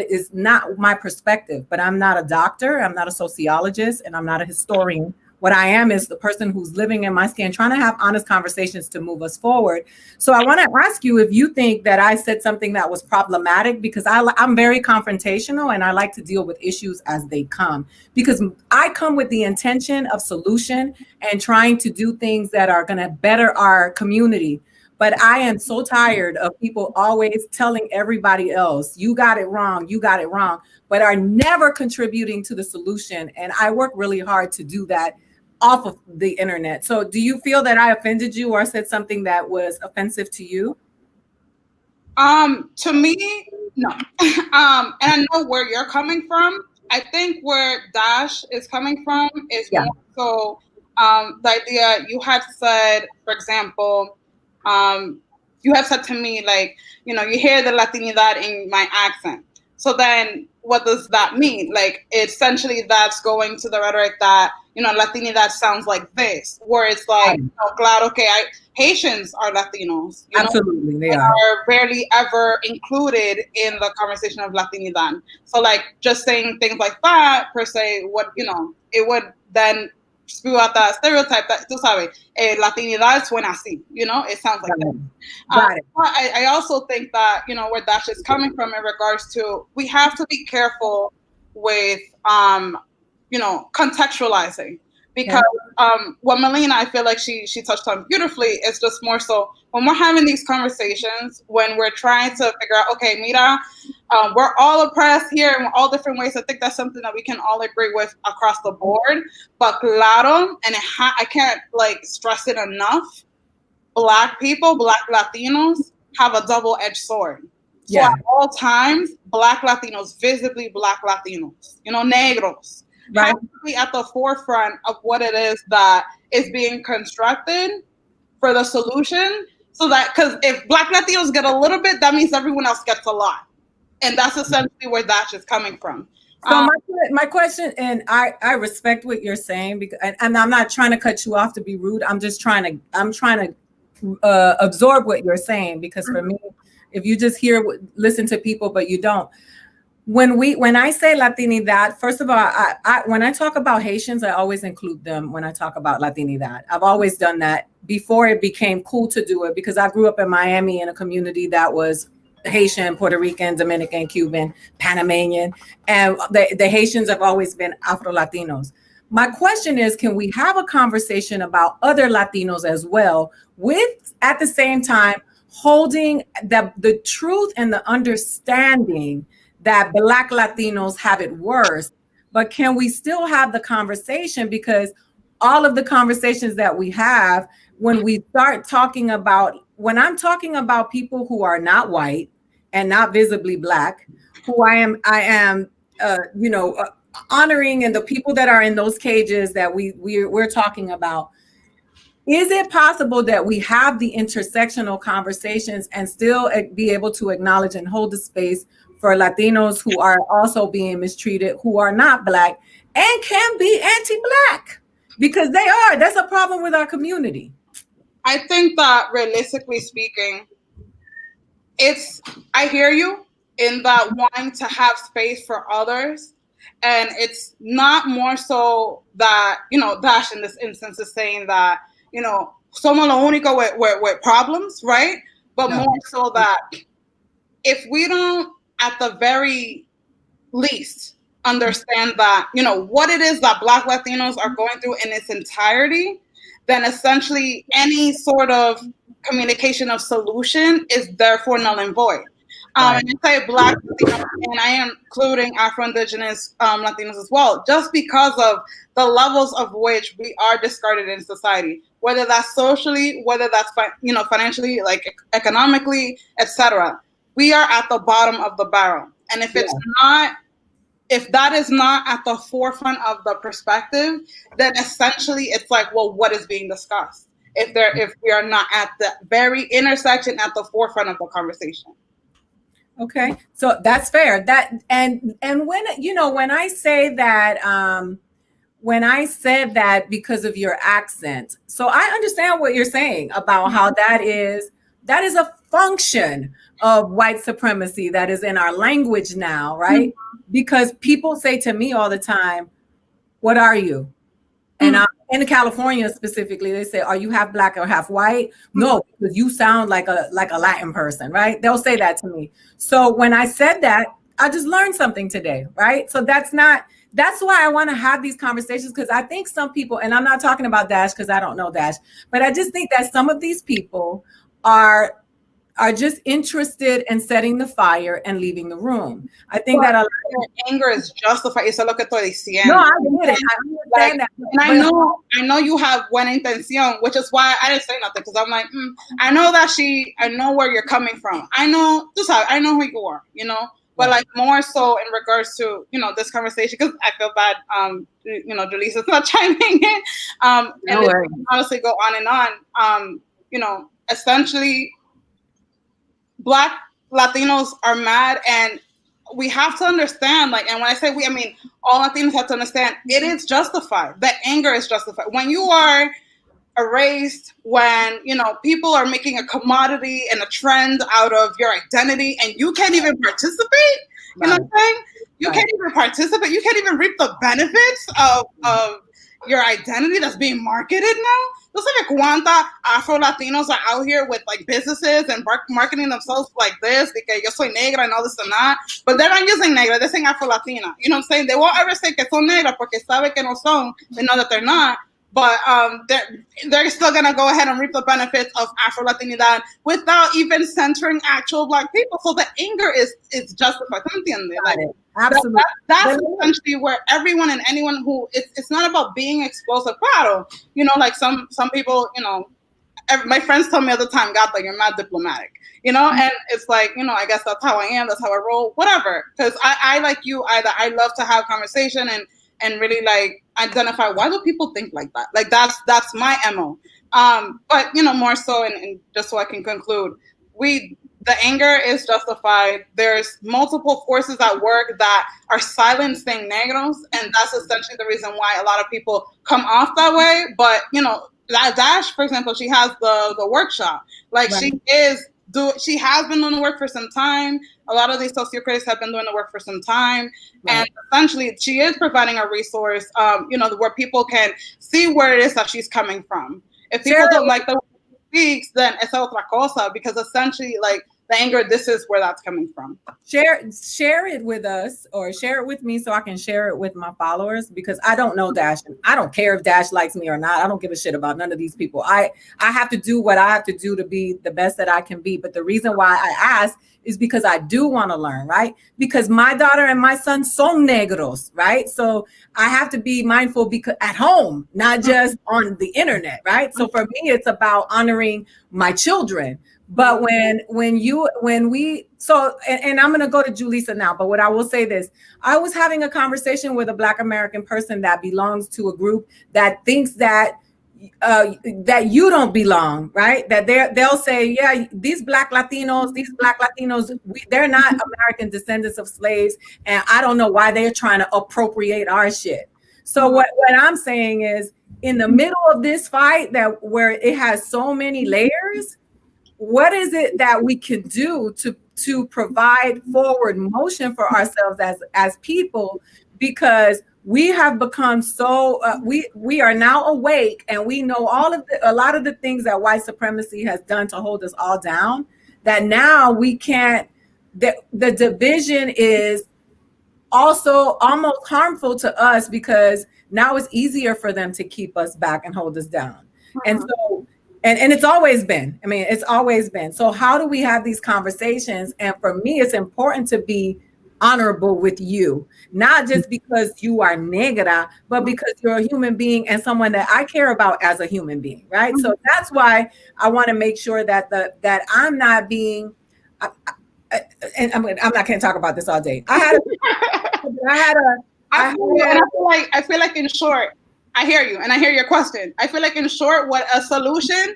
is not my perspective, but I'm not a doctor. I'm not a sociologist, and I'm not a historian What I am is the person who's living in my skin, trying to have honest conversations to move us forward. So I want to ask you if you think that I said something that was problematic, because I'm very confrontational and I like to deal with issues as they come, because I come with the intention of solution and trying to do things that are going to better our community. But I am so tired of people always telling everybody else, you got it wrong, but are never contributing to the solution. And I work really hard to do that off of the internet. So do you feel that I offended you or said something that was offensive to you? To me, no. And I know where you're coming from. I think where Dash is coming from is more so the idea you had said, for example, you have said to me, like, you hear the Latinidad in my accent. So then what does that mean? Like, essentially that's going to the rhetoric that, Latinidad sounds like this, where it's like, claro, okay, Haitians are Latinos. Absolutely, they are rarely ever included in the conversation of Latinidad. So, like, just saying things like that, per se, it would then spew out that stereotype that, tú sabes, Latinidad suena así, it sounds like that. Got it. I also think that, where Dash is coming from in regards to, we have to be careful with, contextualizing. Because what Melinna, I feel like she touched on beautifully, is just more so when we're having these conversations, when we're trying to figure out, okay, mira, we're all oppressed here in all different ways. I think that's something that we can all agree with across the board. But claro, and I can't stress it enough, Black people, Black Latinos have a double-edged sword. So at all times, Black Latinos, visibly Black Latinos, negros, right, have to be at the forefront of what it is that is being constructed for the solution. So that, because if Black Latinos get a little bit, that means everyone else gets a lot. And that's essentially where Dash is coming from. So my question, and I respect what you're saying, because, and I'm not trying to cut you off to be rude. I'm trying to absorb what you're saying, because for me, if you just listen to people, but you don't. When I say Latinidad, first of all, I when I talk about Haitians, I always include them when I talk about Latinidad. I've always done that before it became cool to do it, because I grew up in Miami in a community that was Haitian, Puerto Rican, Dominican, Cuban, Panamanian, and the Haitians have always been Afro-Latinos. My question is, can we have a conversation about other Latinos as well, with at the same time holding the truth and the understanding that Black Latinos have it worse, but can we still have the conversation? Because all of the conversations that we have, when we start talking about, when I'm talking about people who are not white and not visibly Black, who I am honoring, and the people that are in those cages that we're talking about, is it possible that we have the intersectional conversations and still be able to acknowledge and hold the space for Latinos who are also being mistreated, who are not Black and can be anti-Black? Because they are. That's a problem with our community. I think that realistically speaking, I hear you in that wanting to have space for others. And it's not more so that, Dash in this instance is saying that, somos lo único with problems, right? But more so that if we don't, at the very least, understand that, what it is that Black Latinos are going through in its entirety, then essentially any sort of communication of solution is therefore null and void. And I say Black Latinos, and I am including Afro-Indigenous Latinos as well, just because of the levels of which we are discarded in society, whether that's socially, whether that's financially, like economically, etc. We are at the bottom of the barrel, and if that is not at the forefront of the perspective, then essentially it's like, well, what is being discussed? If we are not at the very intersection, at the forefront of the conversation. Okay, so that's fair. That and when I say that, when I said that because of your accent, so I understand what you're saying about how that is a function of white supremacy that is in our language now, right? Because people say to me all the time, "What are you?" And in California specifically, they say, "Are you half black or half white?" No, because you sound like a Latin person, right? They'll say that to me. So when I said that, I just learned something today, right? So that's why I want to have these conversations, because I think some people, and I'm not talking about Dash because I don't know Dash, but I just think that some of these people are just interested in setting the fire and leaving the room. I think that anger is justified. Eso es lo que estoy diciendo. No, I get it. I understand that. And I know you have buena intención, which is why I didn't say nothing, because I'm like, I know I know where you're coming from. I know who you are, you know. But like more so in regards to, you know, this conversation, because I feel bad, you know, Julissa's not chiming in. And honestly go on and on. You know, essentially, Black Latinos are mad, and we have to understand, like, and when I say we, I mean all Latinos have to understand, it is justified. The anger is justified. When you are erased, when, you know, people are making a commodity and a trend out of your identity, and you can't even participate, you know what I'm saying? You can't even participate. You can't even reap the benefits of your identity that's being marketed now. No sabe cuánta Afro-Latinos are out here with like businesses and marketing themselves like this, because yo soy negra and all this and that. But they're not using negra, they're saying Afro-Latina. You know what I'm saying? They won't ever say que son negra porque sabe que no son. They know that they're not. But they're still going to go ahead and reap the benefits of Afro-Latinidad without even centering actual Black people. So the anger is justified. Like, absolutely. That's essentially where everyone and anyone who, it's not about being explosive. Claro, you know, like some people, you know, my friends tell me all the time, Gata, you're not diplomatic. You know, and it's like, you know, I guess that's how I am. That's how I roll. Whatever. Because I like you, Aida, I love to have conversation and really like identify, why do people think like that? Like that's my MO. But you know, more so, and just so I can conclude, the anger is justified. There's multiple forces at work that are silencing negros, and that's essentially the reason why a lot of people come off that way. But you know, Dash, for example, she has the workshop. Like right. She has been doing the work for some time. A lot of these sociocritics have been doing the work for some time. Right. And essentially, she is providing a resource, you know, where people can see where it is that she's coming from. If people don't like the way she speaks, then it's otra cosa, because essentially, like, the anger, this is where that's coming from. Share it with us, or share it with me so I can share it with my followers, because I don't know Dash, and I don't care if Dash likes me or not. I don't give a shit about none of these people. I have to do what I have to do to be the best that I can be. But the reason why I ask is because I do want to learn, right? Because my daughter and my son son negros, right? So I have to be mindful, because at home, not just on the internet, right? So for me, it's about honoring my children. But and I'm going to go to Julissa now, but what I will say this, I was having a conversation with a Black American person that belongs to a group that thinks that you don't belong, right? That they'll say, yeah, these Black Latinos, they're not American descendants of slaves, and I don't know why they're trying to appropriate our shit. So what I'm saying is, in the middle of this fight where it has so many layers, what is it that we can do to provide forward motion for ourselves as people? Because we have become so we are now awake, and we know a lot of the things that white supremacy has done to hold us all down, that now we can't. The division is also almost harmful to us, because now it's easier for them to keep us back and hold us down. And so and it's always been. I mean, it's always been. So how do we have these conversations? And for me, it's important to be honorable with you, not just because you are negra, but because you're a human being and someone that I care about as a human being, right? So that's why I want to make sure that I'm not being. And I'm not going to talk about this all day. I feel like in short, I hear you, and I hear your question. I feel like in short, what a solution,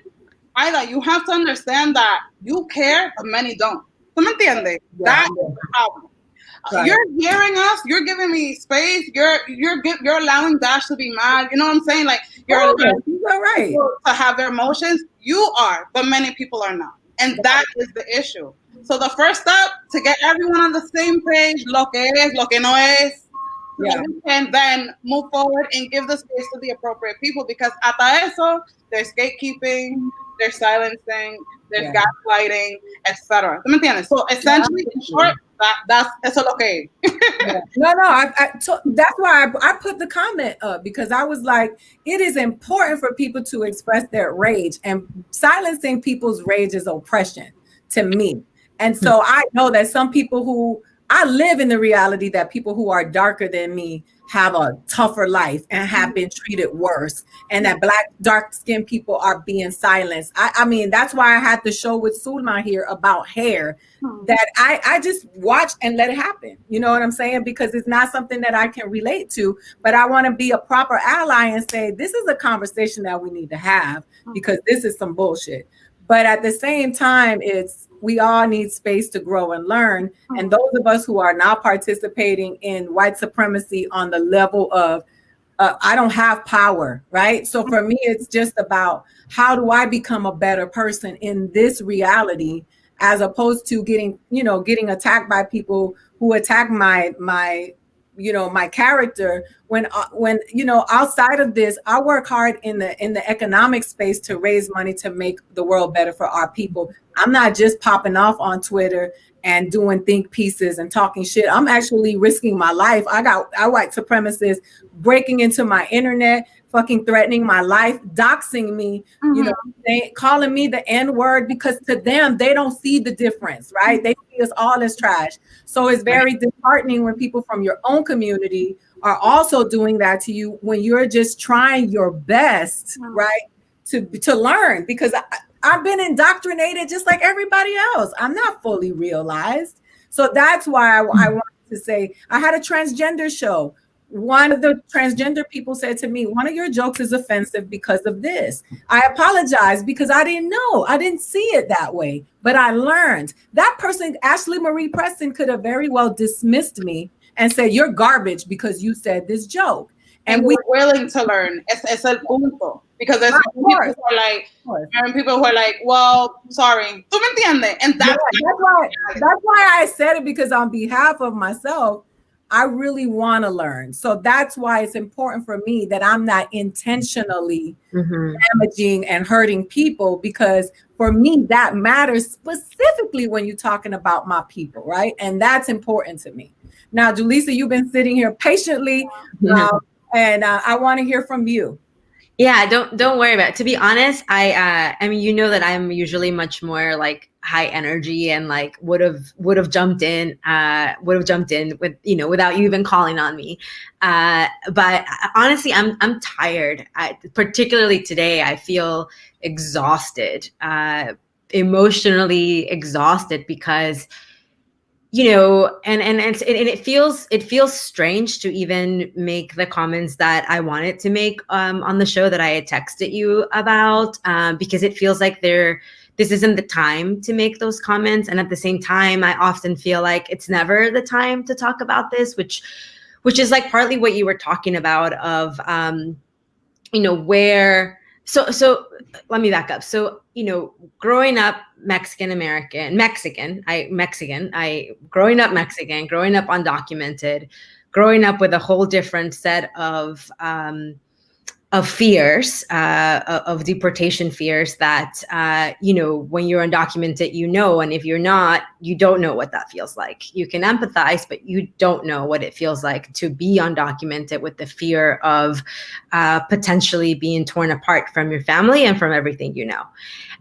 Aida, you have to understand that you care, but many don't. ¿Tú me entiendes? That's the problem. Right. You're hearing us. You're giving me space. You're allowing Dash to be mad. You know what I'm saying? Like you're allowing people to have their emotions. You are, but many people are not, and that is the issue. So the first step to get everyone on the same page, lo que es, lo que no es, so we can then move forward and give the space to the appropriate people, because hasta eso, there's gatekeeping, there's silencing, there's gaslighting, etc. ¿Tú me entiendes? So essentially, in short, that's eso lo que No, that's why I put the comment up, because I was like, it is important for people to express their rage, and silencing people's rage is oppression to me. And so I know that some people who, I live in the reality that people who are darker than me have a tougher life and have been treated worse, and that Black dark-skinned people are being silenced. I mean, that's why I had the show with Sulma here about hair, that I just watch and let it happen. You know what I'm saying? Because it's not something that I can relate to, but I want to be a proper ally and say, this is a conversation that we need to have, because this is some bullshit. But at the same time, we all need space to grow and learn. And those of us who are not participating in white supremacy on the level of, I don't have power, right? So for me, it's just about, how do I become a better person in this reality, as opposed to getting attacked by people who attack my character, when outside of this, I work hard in the economic space to raise money to make the world better for our people. I'm not just popping off on Twitter and doing think pieces and talking shit. I'm actually risking my life. I white supremacists breaking into my internet, fucking threatening my life, doxing me, calling me the N-word, because to them, they don't see the difference, right? They see us all as trash. So it's very disheartening when people from your own community are also doing that to you, when you're just trying your best, right, to learn, because I've been indoctrinated just like everybody else. I'm not fully realized. So that's why I wanted to say, I had a transgender show. One of the transgender people said to me, one of your jokes is offensive because of this. I apologize, because I didn't know. I didn't see it that way, but I learned. That person, Ashley Marie Preston, could have very well dismissed me and said, you're garbage because you said this joke. And we're willing to learn. Es el punto. Because there's people who are like, well, sorry. ¿Tú me entiendes? And that's why I said it, because on behalf of myself, I really want to learn. So that's why it's important for me that I'm not intentionally damaging and hurting people, because for me, that matters specifically when you're talking about my people, right? And that's important to me. Now, Julissa, you've been sitting here patiently, and I want to hear from you. Yeah, don't worry about it. To be honest, I mean, you know that I'm usually much more like high energy, and like would have jumped in with, without you even calling on me. But honestly, I'm tired. Particularly today, I feel exhausted, emotionally exhausted, because and it feels strange to even make the comments that I wanted to make on the show that I had texted you about, because it feels like this isn't the time to make those comments. And at the same time, I often feel like it's never the time to talk about this, which is like partly what you were talking about of, where, so let me back up. So, growing up growing up Mexican, growing up undocumented, growing up with a whole different set of fears, of deportation fears that, when you're undocumented, and if you're not, you don't know what that feels like. You can empathize, but you don't know what it feels like to be undocumented with the fear of potentially being torn apart from your family and from everything you know.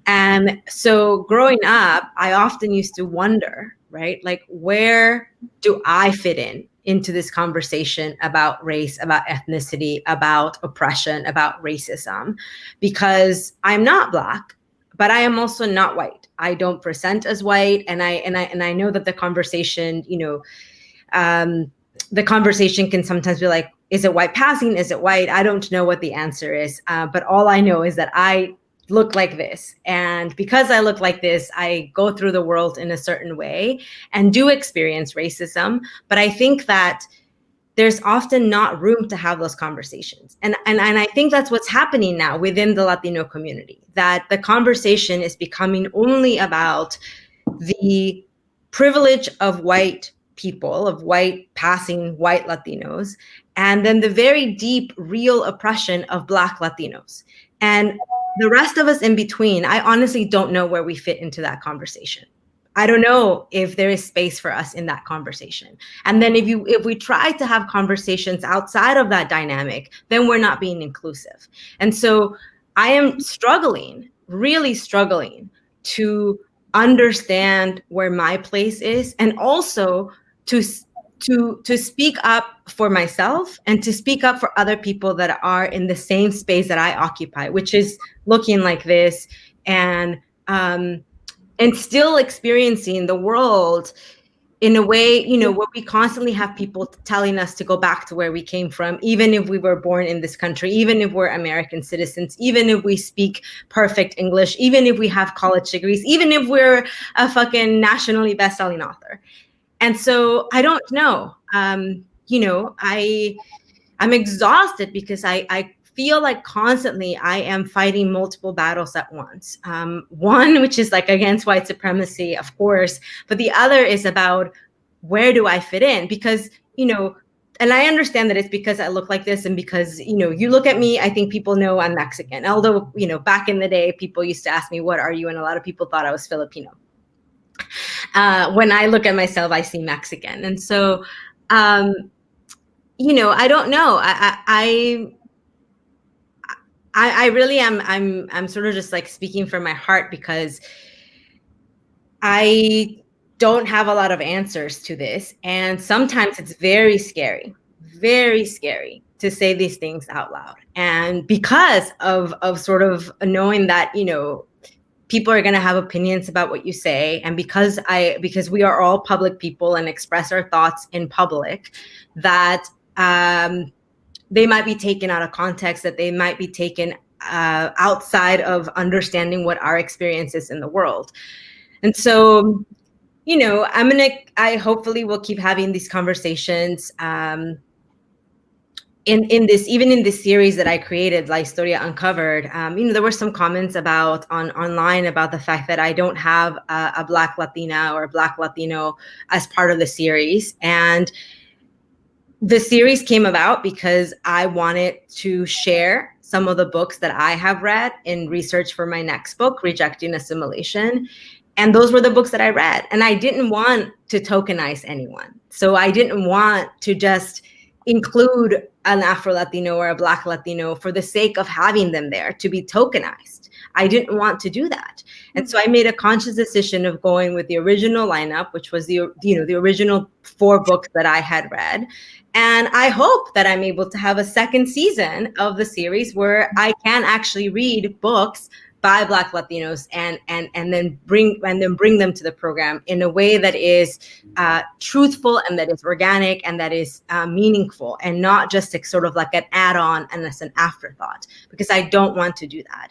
And so growing up, I often used to wonder, right? Like, where do I fit into this conversation about race, about ethnicity, about oppression, about racism? Because I'm not Black, but I am also not white. I don't present as white, and I know that the conversation, the conversation can sometimes be like, is it white passing? Is it white? I don't know what the answer is, but all I know is that I look like this. And because I look like this, I go through the world in a certain way and do experience racism. But I think that there's often not room to have those conversations. And I think that's what's happening now within the Latino community, that the conversation is becoming only about the privilege of white people, of white passing white Latinos, and then the very deep, real oppression of Black Latinos. And the rest of us in between, I honestly don't know where we fit into that conversation. I don't know if there is space for us in that conversation. And then if we try to have conversations outside of that dynamic, then we're not being inclusive. And so I am struggling, really struggling, to understand where my place is, and also to speak up for myself and to speak up for other people that are in the same space that I occupy, which is looking like this and still experiencing the world in a way, where we constantly have people telling us to go back to where we came from, even if we were born in this country, even if we're American citizens, even if we speak perfect English, even if we have college degrees, even if we're a fucking nationally best-selling author. And so I don't know, I'm exhausted because I feel like constantly I am fighting multiple battles at once. One, which is like against white supremacy, of course, but the other is about where do I fit in? Because, and I understand that it's because I look like this and because, you look at me, I think people know I'm Mexican. Although, back in the day, people used to ask me, what are you? And a lot of people thought I was Filipino. When I look at myself, I see Mexican. And so, I don't know. I really am. I'm sort of just like speaking from my heart because I don't have a lot of answers to this. And sometimes it's very scary to say these things out loud. And because of sort of knowing that, people are going to have opinions about what you say. And because we are all public people and express our thoughts in public, that they might be taken out of context, that they might be taken outside of understanding what our experience is in the world. And so, I hopefully will keep having these conversations in this series that I created, La Historia Uncovered. There were some comments online about the fact that I don't have a Black Latina or a Black Latino as part of the series. And the series came about because I wanted to share some of the books that I have read in research for my next book, Rejecting Assimilation. And those were the books that I read. And I didn't want to tokenize anyone. So I didn't want to just include an Afro-Latino or a Black Latino for the sake of having them there to be tokenized. I didn't want to do that. And so I made a conscious decision of going with the original lineup, which was the original 4 books that I had read. And I hope that I'm able to have a second season of the series where I can actually read books by Black Latinos and then bring them to the program in a way that is truthful and that is organic and that is meaningful, and not just sort of like an add-on and as an afterthought, because I don't want to do that.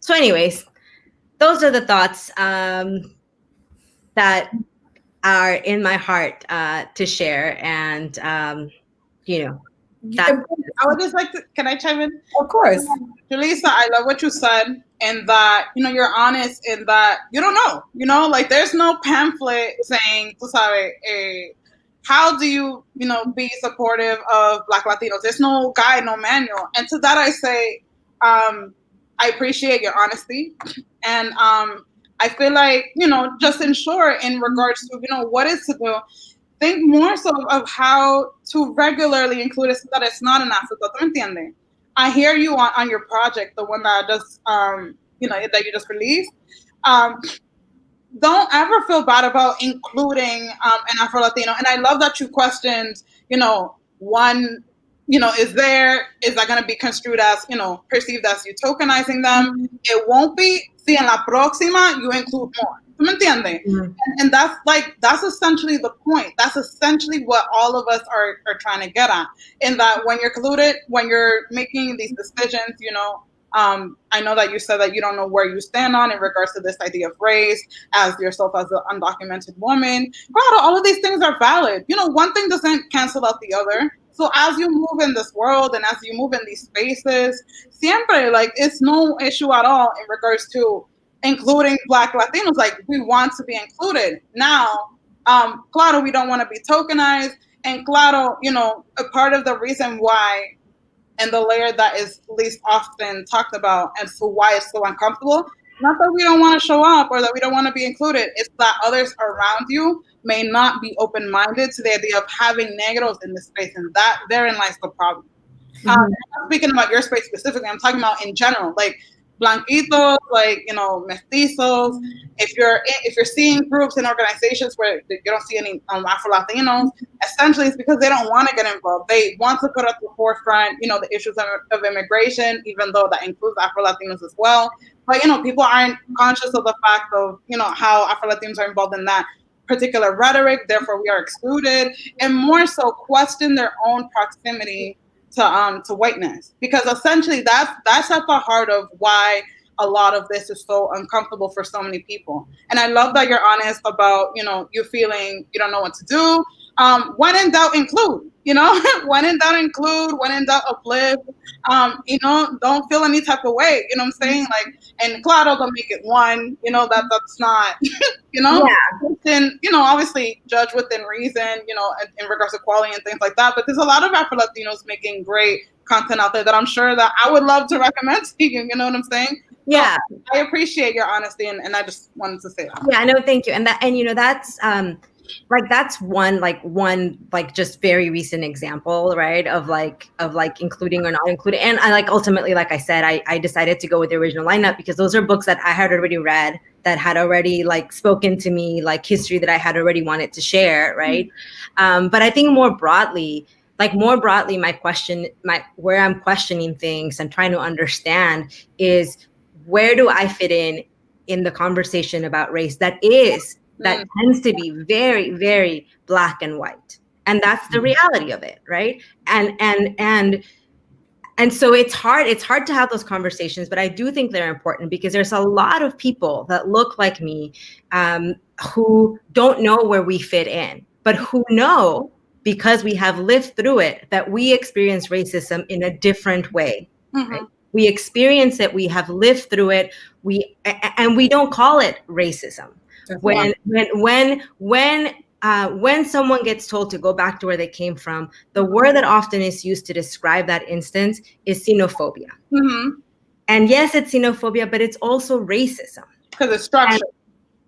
So anyways, those are the thoughts that are in my heart to share. And, I would just like to, can I chime in? Of course. Julissa, I love what you said, and that, you're honest in that you don't know, like there's no pamphlet saying, how do you, be supportive of Black Latinos? There's no guide, no manual. And to that I say, I appreciate your honesty. And I feel like, just in short, in regards to, what is to do, think more so of how to regularly include it so that it's not an afterthought. ¿Me entiende? I hear you on your project, the one that just, that you just released. Don't ever feel bad about including an Afro-Latino. And I love that you questioned, one, is that going to be construed as, perceived as you tokenizing them? It won't be. Si en la próxima you include more. ¿Tú me entiendes? And that's essentially the point. That's essentially what all of us are trying to get at. In that when you're included, when you're making these decisions, I know that you said that you don't know where you stand on in regards to this idea of race, as yourself as an undocumented woman. But all of these things are valid. One thing doesn't cancel out the other. So as you move in this world and as you move in these spaces, siempre, it's no issue at all in regards to including Black Latinos. We want to be included. Now, Claro, we don't want to be tokenized. And claro, you know, a part of the reason why, and the layer that is least often talked about, and so why it's so uncomfortable, not that we don't want to show up or that we don't want to be included, it's that others around you may not be open-minded to the idea of having negros in the space, and that therein lies the problem. I'm not speaking about your space specifically, I'm talking about in general, like blanquitos, like, you know, mestizos. If you're seeing groups and organizations where you don't see any Afro Latinos, essentially it's because they don't want to get involved. They want to put at the forefront, you know, the issues of immigration, even though that includes Afro Latinos as well. But, you know, people aren't conscious of the fact of, you know, how Afro Latinos are involved in that particular rhetoric, therefore we are excluded, and more so question their own proximity to whiteness, because essentially that's at the heart of why a lot of this is so uncomfortable for so many people. And I love that you're honest about, you know, you feeling you don't know what to do. When in doubt, include. You know, when in doubt, include. When in doubt, uplift. You know, don't feel any type of way. You know what I'm saying? Like, and claro, don't make it one. You know, that's not. You know, and you know, obviously judge within reason. You know, in regards to quality and things like that. But there's a lot of Afro Latinos making great content out there that I'm sure that I would love to recommend to you. You know what I'm saying? Yeah, so I appreciate your honesty, and I just wanted to say that. Yeah, no, thank you. And you know, that's that's one just very recent example, right, of including or not including. And I ultimately, like I said, I decided to go with the original lineup because those are books that I had already read, that had already spoken to me, history that I had already wanted to share, right? But I think more broadly, where I'm questioning things and trying to understand is, where do I fit in the conversation about race that tends to be very, very black and white? And that's the reality of it, right? And so it's hard to have those conversations, but I do think they're important because there's a lot of people that look like me who don't know where we fit in, but who know, because we have lived through it, that we experience racism in a different way. Right? We experience it, we have lived through it, and we don't call it racism. When someone gets told to go back to where they came from, the word that often is used to describe that instance is xenophobia. And yes, it's xenophobia, but it's also racism. Because it's structured.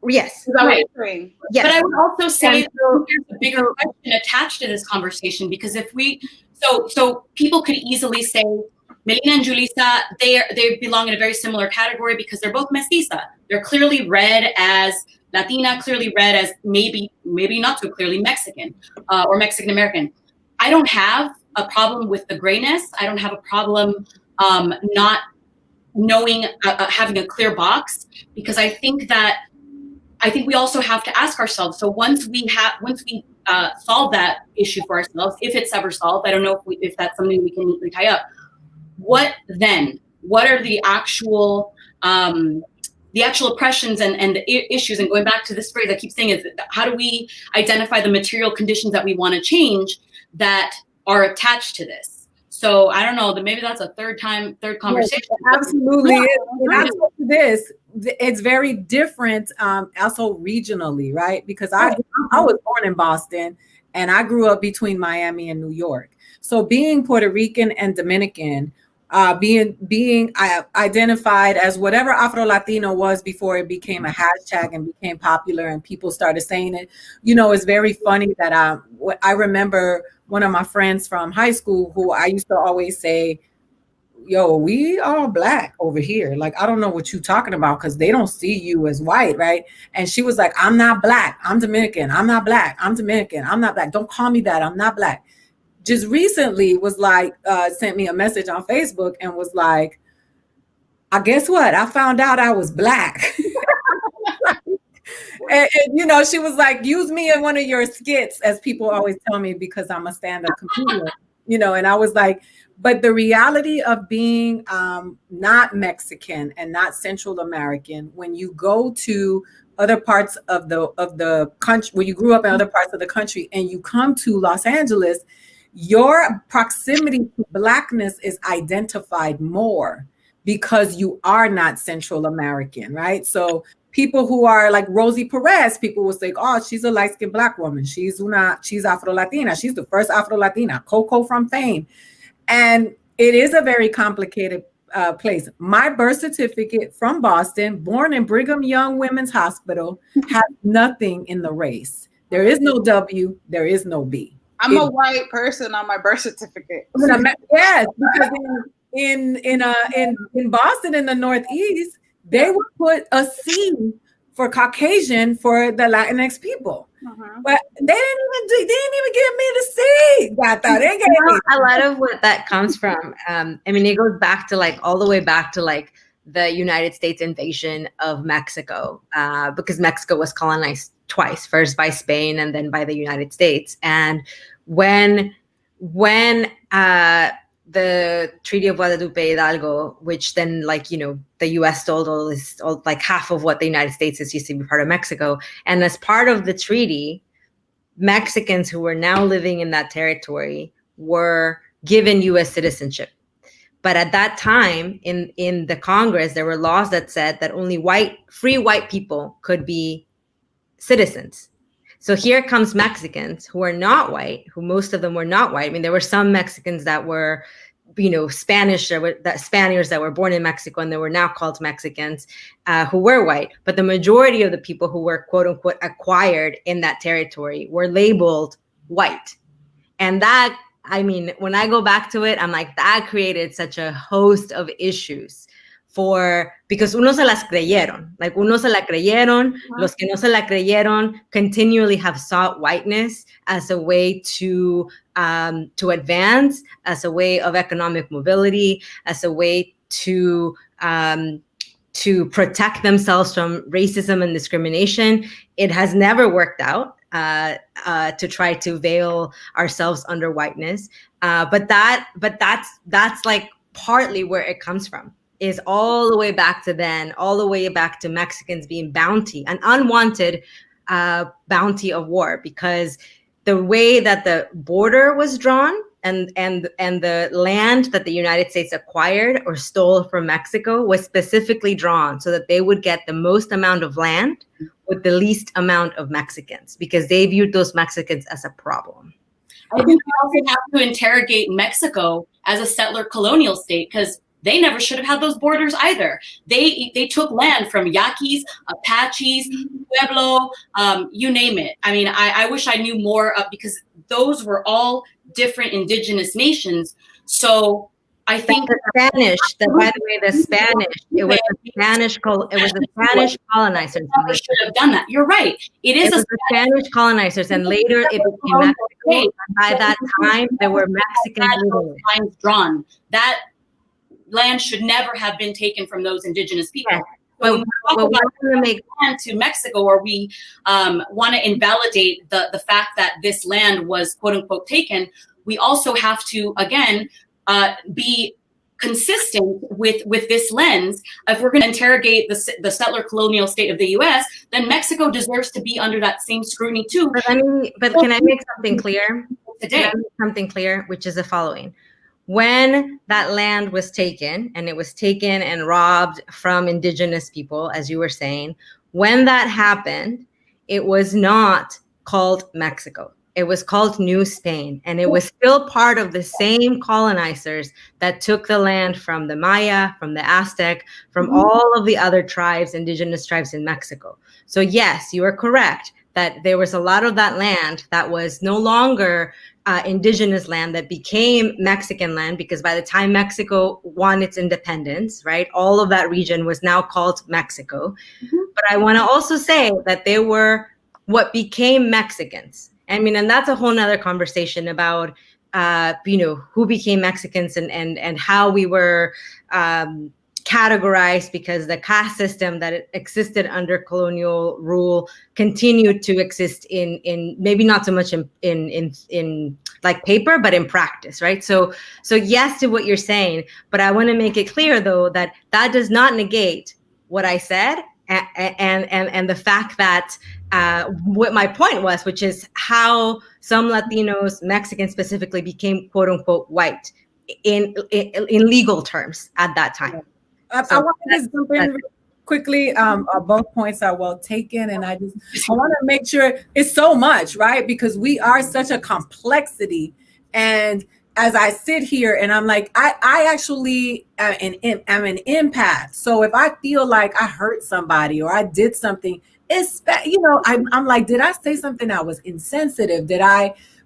Yes. Right. Yes. But I would also say there's a bigger question attached to this conversation, because if so people could easily say, Melinna and Julissa, they belong in a very similar category because they're both mestiza. They're clearly read as Latina, clearly read as maybe not so clearly Mexican or Mexican American. I don't have a problem with the grayness. I don't have a problem not knowing, having a clear box, because I think we also have to ask ourselves. So once we solve that issue for ourselves, if it's ever solved, I don't know if that's something we can neatly tie up. What then? What are the actual oppressions and the issues? And going back to this phrase I keep saying is, how do we identify the material conditions that we want to change that are attached to this? So I don't know, maybe that's a third conversation. Yes, absolutely. And this, it's very different also regionally, right? Because I was born in Boston and I grew up between Miami and New York. So being Puerto Rican and Dominican, being identified as whatever Afro Latino was before it became a hashtag and became popular and people started saying it, you know, it's very funny that I remember one of my friends from high school who I used to always say, yo, we are black over here. Like, I don't know what you're talking about because they don't see you as white, right? And she was like, I'm not black. I'm Dominican. I'm not black. I'm Dominican. I'm not black. Don't call me that. I'm not black. Just recently was like, sent me a message on Facebook and was like, I guess what? I found out I was black. and, you know, she was like, use me in one of your skits, as people always tell me, because I'm a stand-up comedian, you know, and I was like, but the reality of being not Mexican and not Central American, when you go to other parts of the country, when you grew up in other parts of the country and you come to Los Angeles, your proximity to Blackness is identified more because you are not Central American, right? So people who are like Rosie Perez, people will say, oh, she's a light-skinned Black woman. She's Afro-Latina. She's the first Afro-Latina. Coco from Fame. And it is a very complicated place. My birth certificate from Boston, born in Brigham Young Women's Hospital, has nothing in the race. There is no W, there is no B. I'm a white person on my birth certificate. Yes, because in Boston, in the Northeast, they would put a C for Caucasian for the Latinx people. But they didn't even give me the C. A lot of what that comes from, I mean, it goes back to like all the way back to like the United States invasion of Mexico, because Mexico was colonized twice, first by Spain and then by the United States. And when the Treaty of Guadalupe Hidalgo, which then, like, you know, the U.S. stole like half of what the United States used to be part of Mexico. And as part of the treaty, Mexicans who were now living in that territory were given U.S. citizenship. But at that time, in the Congress, there were laws that said that only free white people could be citizens. So here comes Mexicans who are not white, who most of them were not white. I mean, there were some Mexicans that were, you know, Spaniards that were born in Mexico and they were now called Mexicans, who were white. But the majority of the people who were, quote unquote, acquired in that territory were labeled white. And that, I mean, when I go back to it, I'm like, that created such a host of issues because unos se las creyeron, los que no se la creyeron continually have sought whiteness as a way to advance, as a way of economic mobility, as a way to protect themselves from racism and discrimination. It has never worked out to try to veil ourselves under whiteness, but that's like partly where it comes from. Is all the way back to then, all the way back to Mexicans being an unwanted bounty of war, because the way that the border was drawn and the land that the United States acquired or stole from Mexico was specifically drawn so that they would get the most amount of land with the least amount of Mexicans, because they viewed those Mexicans as a problem. I think we also have to interrogate Mexico as a settler colonial state, because they never should have had those borders either. They took land from Yaquis, Apaches, Pueblo, you name it. I mean, I wish I knew more because those were all different indigenous nations. So I think the Spanish, by the way, the Spanish, it was the Spanish colonizers. Never should have done that. You're right. It was the Spanish colonizers, and later it became Mexico. By that time, there were Mexican lines drawn. That land should never have been taken from those indigenous people. Yes. When we talk about land to Mexico, or we want to invalidate the fact that this land was, quote unquote, taken, we also have to, again, be consistent with this lens. If we're going to interrogate the settler colonial state of the U.S., then Mexico deserves to be under that same scrutiny too. But can I make something clear today? Something clear, which is the following. When that land was taken, and it was taken and robbed from indigenous people, as you were saying, when that happened, it was not called Mexico. It was called New Spain, and it was still part of the same colonizers that took the land from the Maya, from the Aztec, from all of the other tribes, indigenous tribes in Mexico. So yes, you are correct that there was a lot of that land that was no longer indigenous land that became Mexican land, because by the time Mexico won its independence, right, all of that region was now called Mexico. But I want to also say that they were what became Mexicans. I mean, and that's a whole nother conversation about, who became Mexicans and how we were categorized, because the caste system that existed under colonial rule continued to exist in maybe not so much in like paper, but in practice, right? So yes to what you're saying, but I want to make it clear though that does not negate what I said and the fact that what my point was, which is how some Latinos, Mexicans specifically, became quote unquote white in legal terms at that time. I want to just jump in quickly, both points are well taken, and I want to make sure it's so much, right? Because we are such a complexity, and as I sit here and I'm like, I actually am an empath. So if I feel like I hurt somebody or I did something, it's, I'm like, did I say something that was insensitive?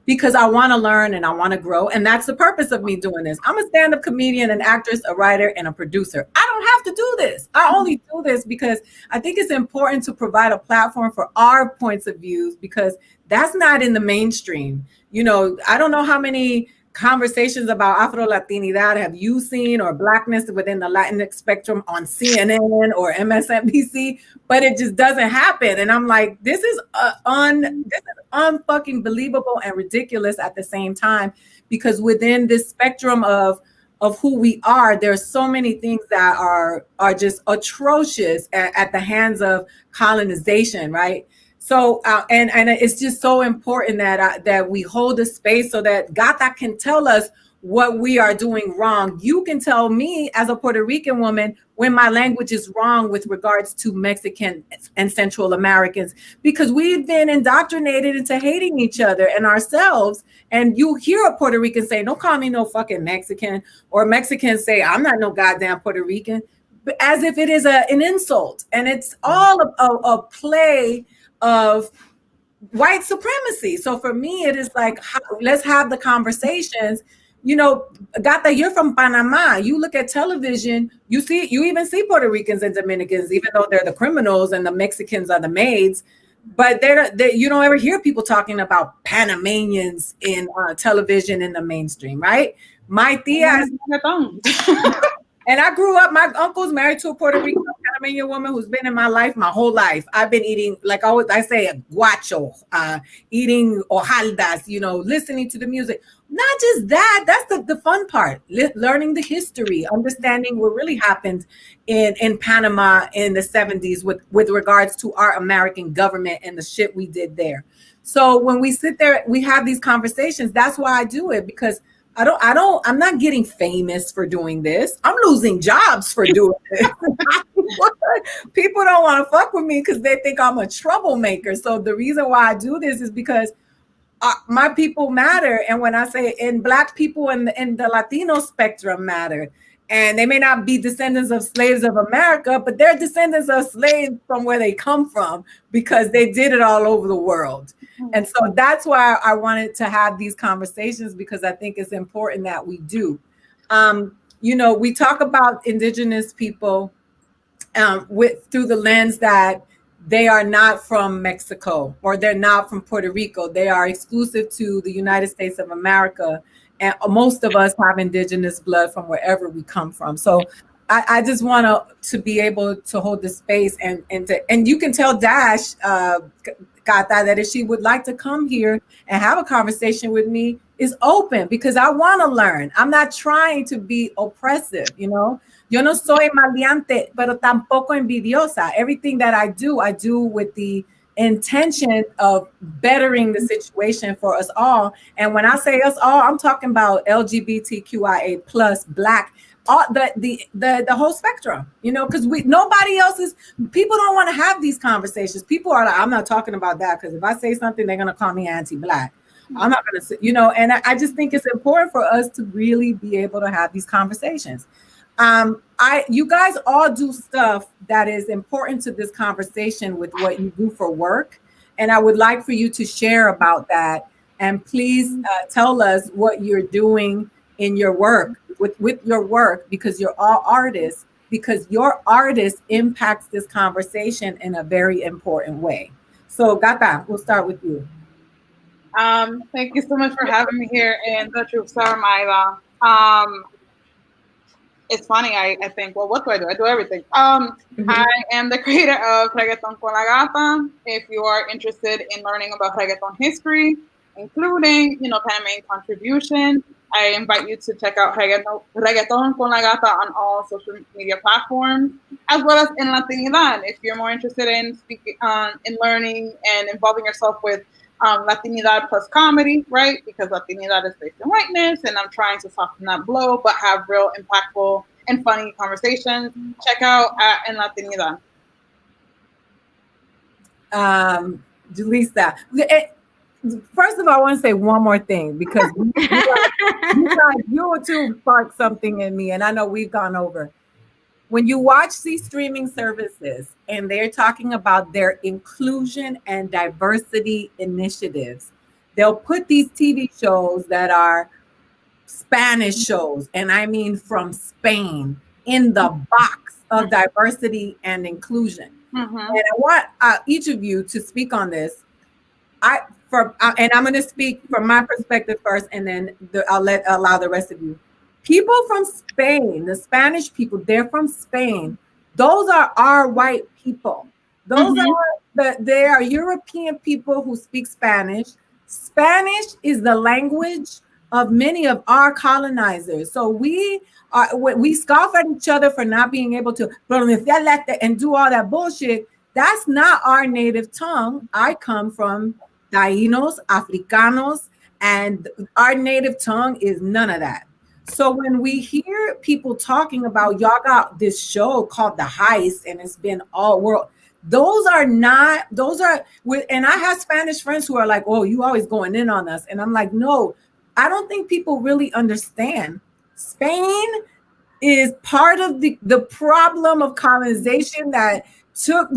Because I want to learn and I want to grow. And that's the purpose of me doing this. I'm a stand-up comedian, an actress, a writer, and a producer. I don't have to do this. I only do this because I think it's important to provide a platform for our points of views, because that's not in the mainstream. I don't know how many conversations about Afro-Latinidad have you seen, or Blackness within the Latinx spectrum on CNN or MSNBC, but it just doesn't happen. And I'm like, this is unfucking believable and ridiculous at the same time, because within this spectrum of who we are, there's so many things that are just atrocious at the hands of colonization, right? So, and it's just so important that we hold a space so that Gata can tell us what we are doing wrong. You can tell me as a Puerto Rican woman when my language is wrong with regards to Mexican and Central Americans, because we've been indoctrinated into hating each other and ourselves. And you hear a Puerto Rican say, "Don't call me no fucking Mexican," or Mexicans say, "I'm not no goddamn Puerto Rican," but as if it is an insult. And it's all a play of white supremacy. So for me, it is like, let's have the conversations. Gata, you're from Panama. You look at television, you even see Puerto Ricans and Dominicans, even though they're the criminals and the Mexicans are the maids. But you don't ever hear people talking about Panamanians in television in the mainstream, right? My tia is and I grew up, my uncle's married to a Puerto Rican Panamanian woman who's been in my life my whole life. I've been eating, like I say, a guacho, eating hojaldas, listening to the music. Not just that, that's the fun part, learning the history, understanding what really happened in Panama in the 70s with regards to our American government and the shit we did there. So when we sit there, we have these conversations. That's why I do it, because I'm not getting famous for doing this. I'm losing jobs for doing this. People don't want to fuck with me because they think I'm a troublemaker. So the reason why I do this is because my people matter. And when I say, and Black people in the Latino spectrum matter. And they may not be descendants of slaves of America, but they're descendants of slaves from where they come from, because they did it all over the world. And so that's why I wanted to have these conversations, because I think it's important that we do. We talk about Indigenous people through the lens that they are not from Mexico, or they're not from Puerto Rico. They are exclusive to the United States of America. And most of us have Indigenous blood from wherever we come from. So I just want to be able to hold the space, and you can tell Dash, Kata, that if she would like to come here and have a conversation with me, is open, because I want to learn. I'm not trying to be oppressive, Yo no soy maleante, pero tampoco envidiosa. Everything that I do with the intention of bettering the situation for us all. And when I say us all, I'm talking about LGBTQIA plus Black, all the whole spectrum, because nobody else is. People don't want to have these conversations. People are like, I'm not talking about that, because if I say something, they're gonna call me anti-Black. I'm not gonna say, and I just think it's important for us to really be able to have these conversations. You guys all do stuff that is important to this conversation with what you do for work. And I would like for you to share about that. And please tell us what you're doing in your work, with your work, because you're all artists, because your artist impacts this conversation in a very important way. So Gata, we'll start with you. Thank you so much for having me here in the Truth Serum, Aida. It's funny, I think, well, what do? I do everything. I am the creator of Reggaeton con la Gata. If you are interested in learning about reggaeton history, including, Panamanian contribution, I invite you to check out Reggaeton con la Gata on all social media platforms, as well as in Latinidad. If you're more interested in speaking, in learning and involving yourself with Latinidad plus comedy, right? Because Latinidad is based in whiteness, and I'm trying to soften that blow, but have real impactful and funny conversations. Check out En Latinidad. Julissa. First of all, I want to say one more thing because you two sparked something in me, and I know we've gone over. When you watch these streaming services and they're talking about their inclusion and diversity initiatives, they'll put these TV shows that are Spanish shows, and I mean from Spain, in the box of diversity and inclusion. And I want each of you to speak on this. And I'm going to speak from my perspective first, and then I'll allow the rest of you. People from Spain, the Spanish people, they're from Spain. Those are our white people. Those they are European people who speak Spanish. Spanish is the language of many of our colonizers. So we scoff at each other for not being able to and do all that bullshit. That's not our native tongue. I come from Taínos, Africanos, and our native tongue is none of that. So when we hear people talking about y'all got this show called The Heist and it's been all world, and I have Spanish friends who are like, oh, you always going in on us. And I'm like, no, I don't think people really understand. Spain is part of the problem of colonization that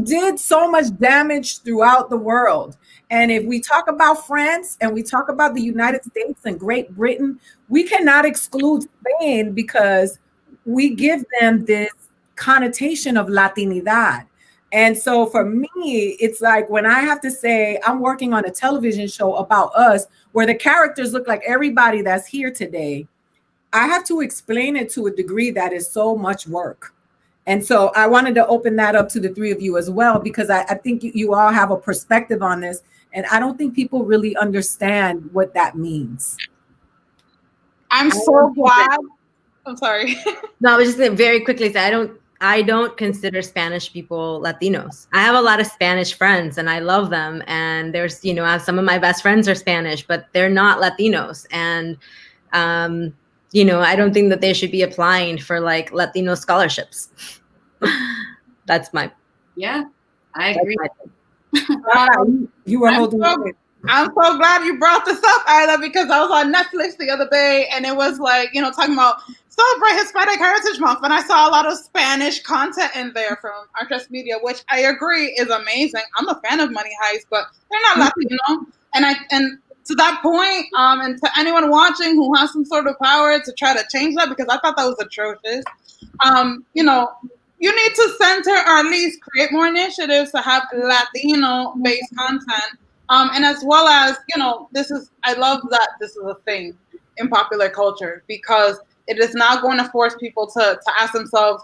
did so much damage throughout the world. And if we talk about France and we talk about the United States and Great Britain, we cannot exclude Spain because we give them this connotation of Latinidad. And so for me, it's like when I have to say I'm working on a television show about us where the characters look like everybody that's here today, I have to explain it to a degree that is so much work. And so I wanted to open that up to the three of you as well, because I think you all have a perspective on this. And I don't think people really understand what that means. I'm so glad. I'm sorry. No, I was just very quickly say I don't consider Spanish people Latinos. I have a lot of Spanish friends and I love them. And there's, some of my best friends are Spanish, but they're not Latinos. And, I don't think that they should be applying for like Latino scholarships. That's my. Yeah, I agree. You were holding. I'm so glad you brought this up, Aida, because I was on Netflix the other day and it was like, talking about celebrate Hispanic Heritage Month. And I saw a lot of Spanish content in there from Artress Media, which I agree is amazing. I'm a fan of Money Heist, but they're not Latino. And to that point, and to anyone watching who has some sort of power to try to change that, because I thought that was atrocious, you need to center or at least create more initiatives to have Latino-based content. And as well as, I love that this is a thing in popular culture, because it is now going to force people to ask themselves,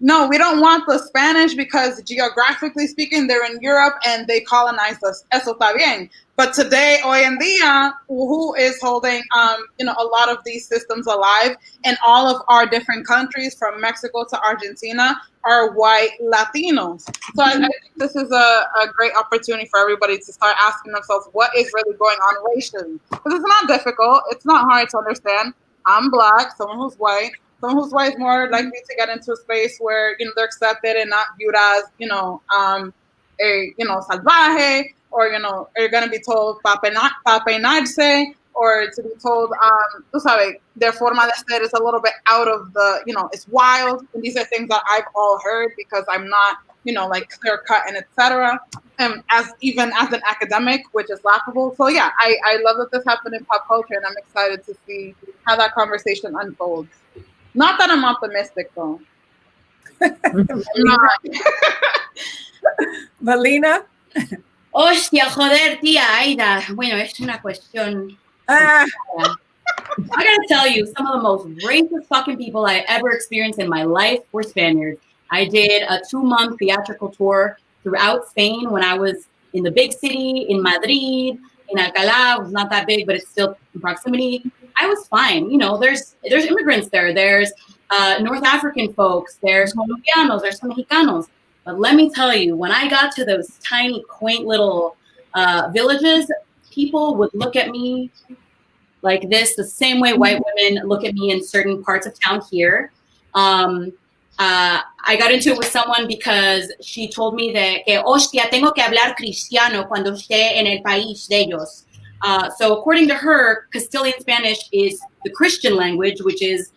no, we don't want the Spanish because geographically speaking, they're in Europe and they colonized us. Eso está bien. But today, hoy en día, who is holding, a lot of these systems alive in all of our different countries, from Mexico to Argentina, are white Latinos. So I think this is a great opportunity for everybody to start asking themselves, what is really going on racially? Because it's not difficult. It's not hard to understand. I'm Black, someone who's white. Someone who's white is more likely to get into a space where, they're accepted and not viewed as, salvaje, or, you're going to be told papenarse, or to be told, tú sabes, their forma de ser is a little bit out of the, it's wild. And these are things that I've all heard because I'm not, clear cut and etc. As an academic, which is laughable. So yeah, I love that this happened in pop culture, and I'm excited to see how that conversation unfolds. Not that I'm optimistic though. Melinna. Hostia, joder, tía Aida. Bueno, es una cuestión. I gotta tell you, some of the most racist fucking people I ever experienced in my life were Spaniards. I did a 2-month theatrical tour throughout Spain when I was in the big city, in Madrid, in Alcalá. It was not that big, but it's still in proximity. I was fine. There's immigrants there. There's North African folks. There's Colombianos. There's Mexicanos. But let me tell you, when I got to those tiny, quaint little villages, people would look at me like this, the same way white women look at me in certain parts of town here. I got into it with someone because she told me that, que, hostia, tengo que hablar cristiano cuando esté en el país de ellos. So according to her, Castilian Spanish is the Christian language, which is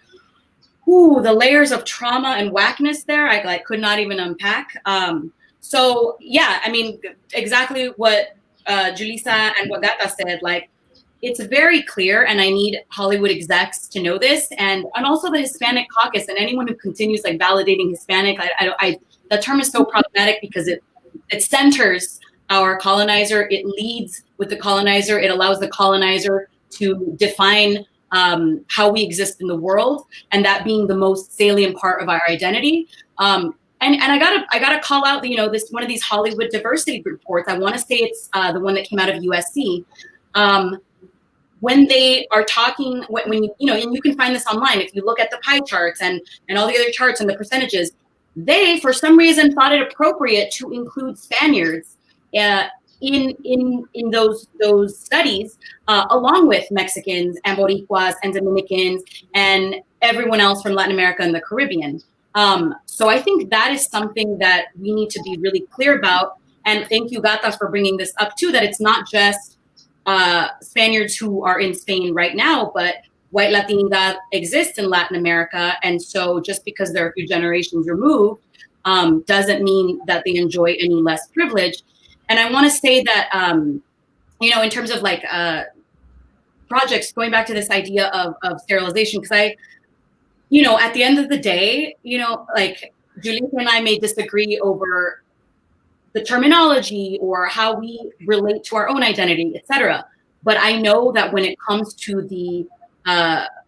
the layers of trauma and whackness there. I could not even unpack. So yeah, I mean, exactly what Julissa and what Gata said, like, it's very clear, and I need Hollywood execs to know this, and also the Hispanic caucus, and anyone who continues like validating Hispanic. That term is so problematic because it centers our colonizer. It leads with the colonizer. It allows the colonizer to define how we exist in the world, and that being the most salient part of our identity. And I gotta call out, this one of these Hollywood diversity reports. I want to say it's the one that came out of USC. When they are talking, when and you can find this online, if you look at the pie charts and all the other charts and the percentages, they for some reason thought it appropriate to include Spaniards in those studies, along with Mexicans and Boricuas and Dominicans and everyone else from Latin America and the Caribbean. So I think that is something that we need to be really clear about. And thank you, Gata, for bringing this up too, that it's not just Spaniards who are in Spain right now, but white Latinidad exists in Latin America. And so just because they're a few generations removed doesn't mean that they enjoy any less privilege. And I want to say that, in terms of like projects, going back to this idea of sterilization, because at the end of the day, like Julissa and I may disagree over the terminology or how we relate to our own identity, etc. But I know that when it comes to the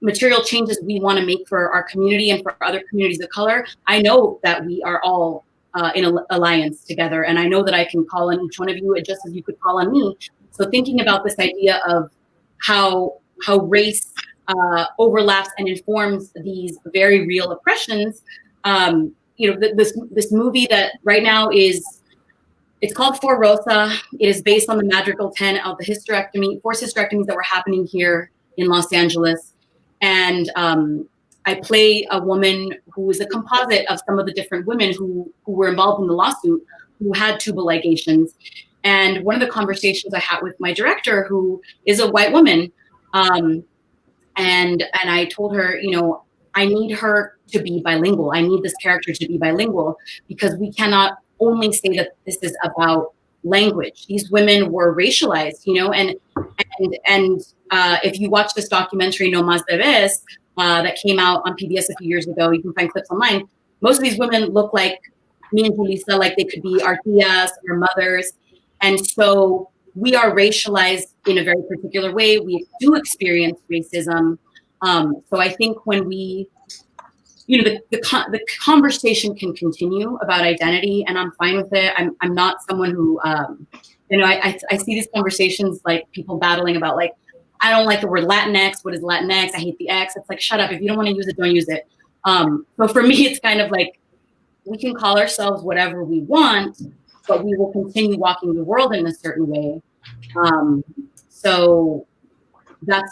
material changes we want to make for our community and for other communities of color, I know that we are all in an alliance together. And I know that I can call on each one of you just as you could call on me. So thinking about this idea of how race overlaps and informs these very real oppressions, this movie that right now it's called For Rosa. It is based on the Madrigal 10 of the forced hysterectomies that were happening here in Los Angeles. And I play a woman who is a composite of some of the different women who were involved in the lawsuit, who had tubal ligations. And one of the conversations I had with my director, who is a white woman, and I told her, I need her to be bilingual. I need this character to be bilingual because we cannot only say that this is about language. These women were racialized, and if you watch this documentary, No Más Bebés, that came out on PBS a few years ago, you can find clips online. Most of these women look like me and Julissa, like they could be our tias or mothers. And so we are racialized in a very particular way. We do experience racism. So I think when we, the conversation can continue about identity, and I'm fine with it. I'm not someone who, I see these conversations like people battling about like, I don't like the word Latinx. What is Latinx? I hate the X. It's like, shut up. If you don't want to use it, don't use it. So for me, it's kind of like, we can call ourselves whatever we want, but we will continue walking the world in a certain way. So that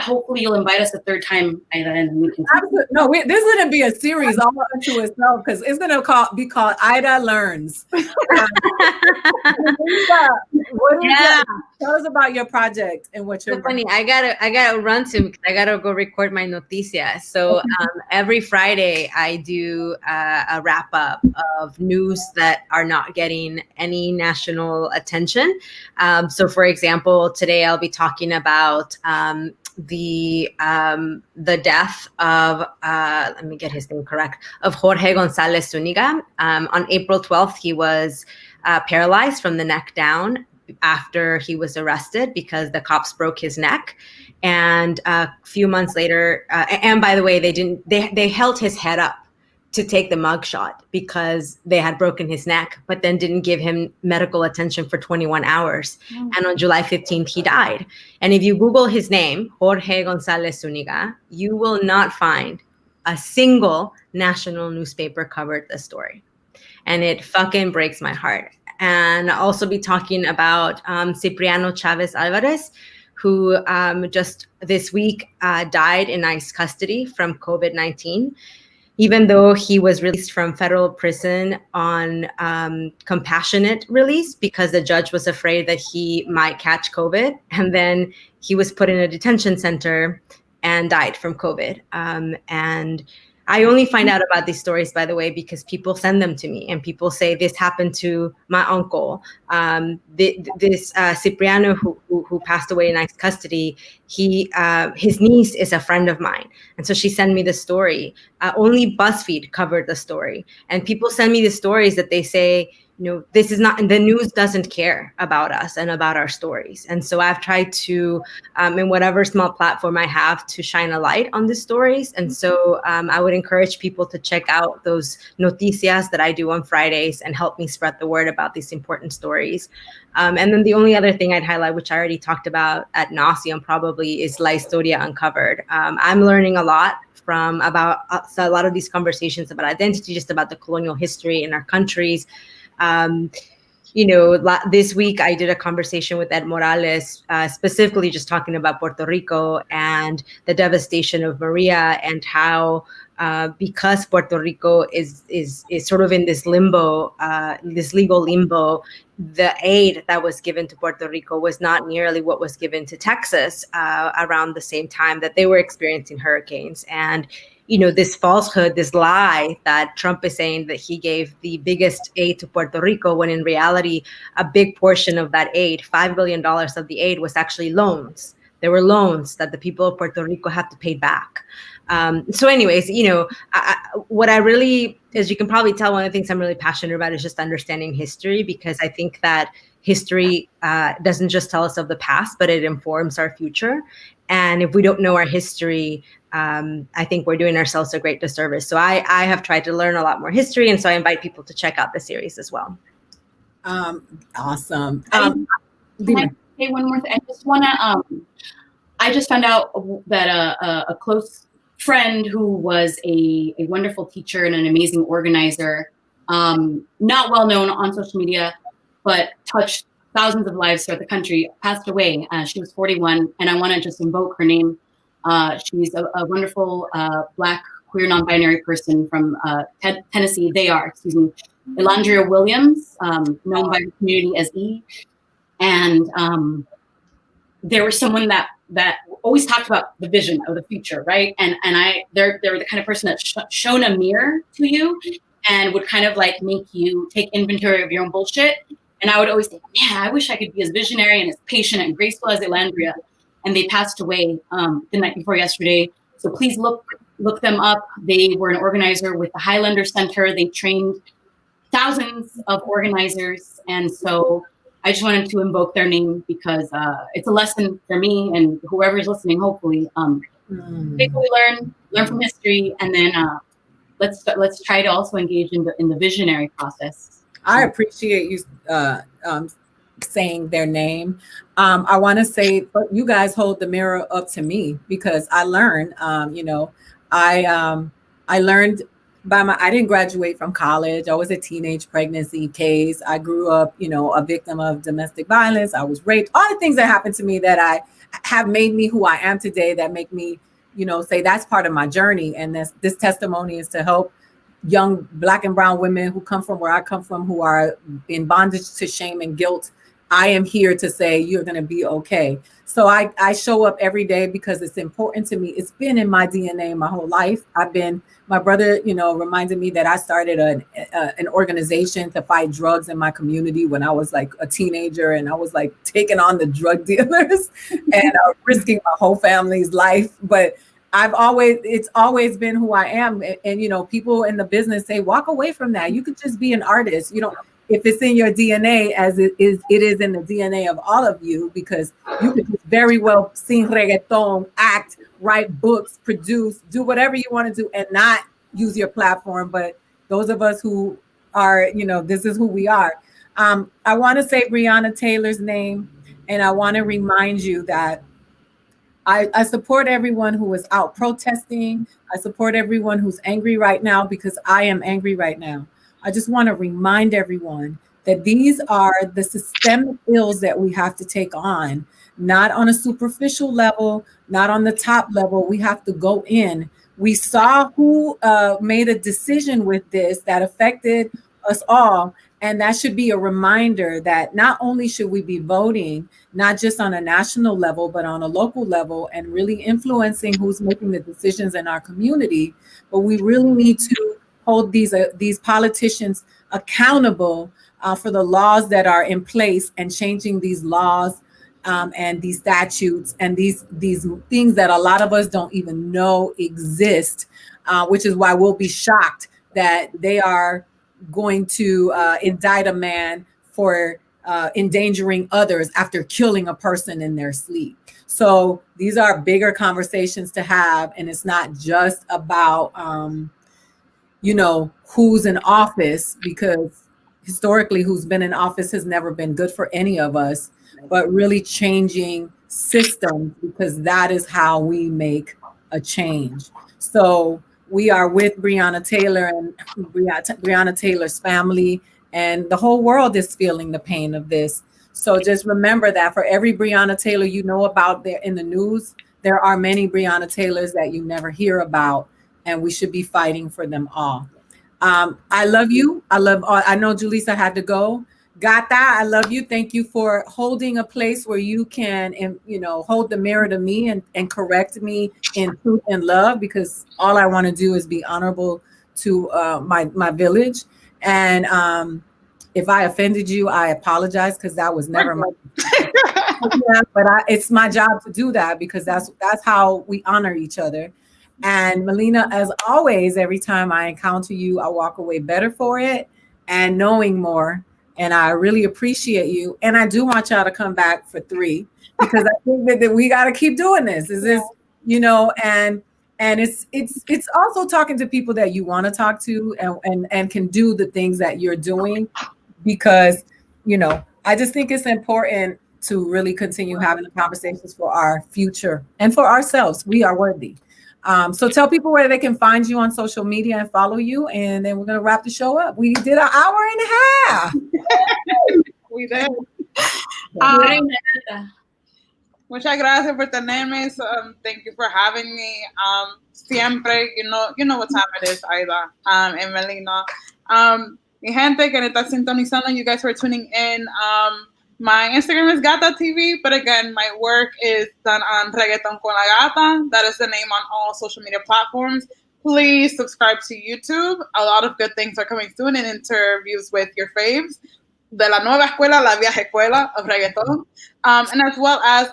hopefully you'll invite us a third time, Aida, and we can. No, this is going to be a series all unto itself because it's going to be called Aida Learns. Tell us about your project and what you're. So funny. I gotta run to. I gotta go record my noticias. So every Friday I do a wrap up of news that are not getting any national attention. So for example, today I'll be talking about the death of let me get his name correct, of Jorge González Zúñiga. On April 12th, he was paralyzed from the neck down after he was arrested because the cops broke his neck. And a few months later, and by the way, they held his head up to take the mugshot because they had broken his neck, but then didn't give him medical attention for 21 hours. Mm-hmm. And on July 15th, he died. And if you Google his name, Jorge González Zúñiga, you will not find a single national newspaper covered the story. And it fucking breaks my heart. And I'll also be talking about Cipriano Chavez Alvarez, who just this week died in ICE custody from COVID-19. even though he was released from federal prison on compassionate release because the judge was afraid that he might catch COVID. And then he was put in a detention center and died from COVID. And I only find out about these stories, by the way, because people send them to me and people say this happened to my uncle. This Cipriano who passed away in ICE custody, his niece is a friend of mine. And so she sent me the story. Only BuzzFeed covered the story. And people send me the stories that they say, this is not, and the news doesn't care about us and about our stories. And so I've tried to, in whatever small platform I have, to shine a light on these stories. And so I would encourage people to check out those noticias that I do on Fridays and help me spread the word about these important stories. And then the only other thing I'd highlight, which I already talked about ad nauseum probably, is La Historia Uncovered. I'm learning a lot about a lot of these conversations about identity, just about the colonial history in our countries. This week I did a conversation with Ed Morales, specifically just talking about Puerto Rico and the devastation of Maria, and how because Puerto Rico is sort of in this limbo, this legal limbo, the aid that was given to Puerto Rico was not nearly what was given to Texas around the same time that they were experiencing hurricanes. And this falsehood, this lie that Trump is saying that he gave the biggest aid to Puerto Rico, when in reality, a big portion of that aid, $5 billion of the aid, was actually loans. There were loans that the people of Puerto Rico have to pay back. So anyways, what I really, as you can probably tell, one of the things I'm really passionate about is just understanding history, because I think that history doesn't just tell us of the past, but it informs our future. And if we don't know our history, I think we're doing ourselves a great disservice. So I have tried to learn a lot more history. And so I invite people to check out the series as well. Awesome. Can I say one more thing? I just found out that a close friend who was a wonderful teacher and an amazing organizer, not well known on social media, but touched thousands of lives throughout the country, passed away. She was 41, and I want to just invoke her name. She's a wonderful Black queer non-binary person from Tennessee. Elandria Williams, known by the community as E. And there was someone that always talked about the vision of the future, right? And they're the kind of person that shown a mirror to you and would kind of like make you take inventory of your own bullshit. And I would always think, man, I wish I could be as visionary and as patient and graceful as Elandria. And they passed away the night before yesterday. So please look them up. They were an organizer with the Highlander Center. They trained thousands of organizers. And so I just wanted to invoke their name because it's a lesson for me and whoever's listening, hopefully. Basically learn from history, and then let's try to also engage in the visionary process. I appreciate you saying their name. I want to say, but you guys hold the mirror up to me, because I learned, I learned I didn't graduate from college. I was a teenage pregnancy case. I grew up, a victim of domestic violence. I was raped. All the things that happened to me that I have made me who I am today, that make me, say that's part of my journey. And this testimony is to help young Black and brown women who come from where I come from, who are in bondage to shame and guilt. I am here to say you're going to be okay. So I show up every day because it's important to me. It's been in my DNA my whole life. My brother, reminded me that I started an organization to fight drugs in my community when I was like a teenager, and I was like taking on the drug dealers and risking my whole family's life. But it's always been who I am. And people in the business say, walk away from that. You could just be an artist. If it's in your DNA, as it is in the DNA of all of you, because you could just very well sing reggaeton, act, write books, produce, do whatever you want to do and not use your platform. But those of us who are, this is who we are. I want to say Breonna Taylor's name, and I want to remind you that I support everyone who is out protesting. I support everyone who's angry right now, because I am angry right now. I just want to remind everyone that these are the systemic ills that we have to take on, not on a superficial level, not on the top level. We have to go in We saw who made a decision with this that affected us all. And that should be a reminder that not only should we be voting, not just on a national level, but on a local level, and really influencing who's making the decisions in our community, but we really need to hold these politicians accountable for the laws that are in place, and changing these laws and these statutes and these things that a lot of us don't even know exist, which is why we'll be shocked that they are going to indict a man for endangering others after killing a person in their sleep. So these are bigger conversations to have, and it's not just about who's in office, because historically who's been in office has never been good for any of us, but really changing systems, because that is how we make a change. So we are with Breonna Taylor and Breonna Taylor's family, and the whole world is feeling the pain of this. So just remember that for every Breonna Taylor you know about there in the news, there are many Breonna Taylors that you never hear about, and we should be fighting for them all. I love you. I know Julissa had to go. Gata, I love you. Thank you for holding a place where you can, hold the mirror to me and correct me in truth and love, because all I want to do is be honorable to my village. And if I offended you, I apologize, because that was never my but it's my job to do that, because that's how we honor each other. And Melinna, as always, every time I encounter you, I walk away better for it and knowing more. And I really appreciate you. And I do want y'all to come back for 3, because I think that we got to keep doing this. Is this, and it's also talking to people that you want to talk to and can do the things that you're doing, because, I just think it's important to really continue having the conversations for our future and for ourselves. We are worthy. So tell people where they can find you on social media and follow you, and then we're going to wrap the show up. We did an hour and a half. We did. Muchas gracias por tenerme. Thank you for having me. Siempre, you know what time it is, Aida and Melinna. Mi gente que está sintonizando, you guys who are tuning in. My Instagram is Gata TV, but again, my work is done on Reggaeton con la Gata. That is the name on all social media platforms. Please subscribe to YouTube. A lot of good things are coming soon, and interviews with your faves. De la nueva escuela, la vieja escuela of reggaeton. And as well as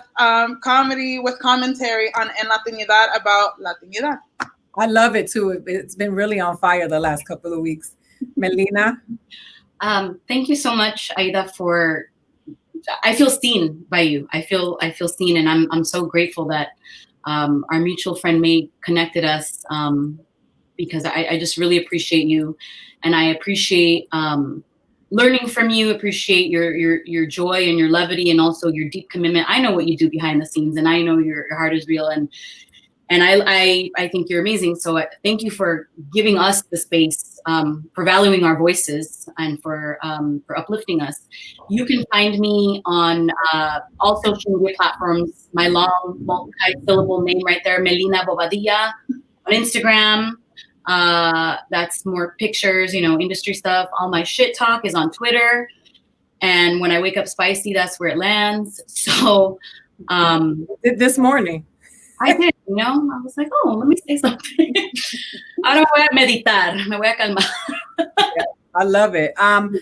comedy with commentary on En Latinidad about Latinidad. I love it too. It's been really on fire the last couple of weeks. Melinna? Thank you so much, Aida, for... I feel seen by you. I feel seen, and I'm so grateful that our mutual friend May connected us, because I just really appreciate you, and I appreciate learning from you. Appreciate your joy and your levity, and also your deep commitment. I know what you do behind the scenes, and I know your heart is real, and I think you're amazing. So thank you for giving us the space, for valuing our voices, and for uplifting us. You can find me on all social media platforms. My long multi-syllable name right there, Melinna Bobadilla, on Instagram. That's more pictures, industry stuff. All my shit talk is on Twitter. And when I wake up spicy, that's where it lands. So this morning. I did, I was like, oh, let me say something. Ahora voy a meditar, me voy a calmar. I love it. And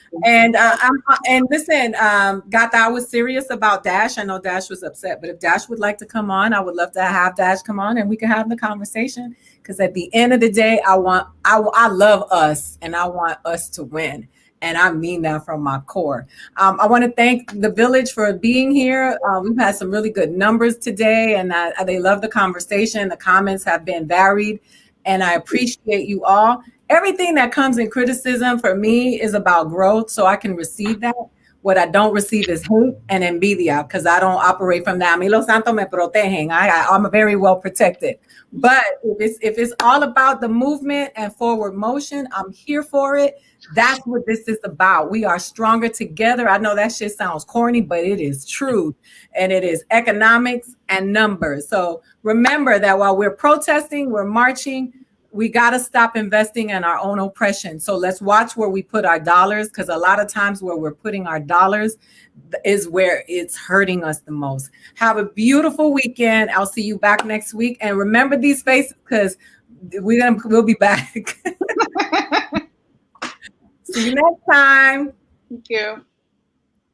listen, Gata, I was serious about Dash. I know Dash was upset, but if Dash would like to come on, I would love to have Dash come on and we can have the conversation. Because at the end of the day, I love us, and I want us to win. And I mean that from my core. I want to thank the village for being here. We've had some really good numbers today, and they love the conversation. The comments have been varied, and I appreciate you all. Everything that comes in criticism for me is about growth, so I can receive that. What I don't receive is hate and envidia, because I don't operate from that. A mí los santos me protegen. I'm very well protected. But if it's all about the movement and forward motion, I'm here for it. That's what this is about. We are stronger together. I know that shit sounds corny, but it is true. And it is economics and numbers. So remember that while we're protesting, we're marching, we got to stop investing in our own oppression. So let's watch where we put our dollars, because a lot of times where we're putting our dollars is where it's hurting us the most. Have a beautiful weekend. I'll see you back next week. And remember these faces, because we'll be back. See you next time. Thank you.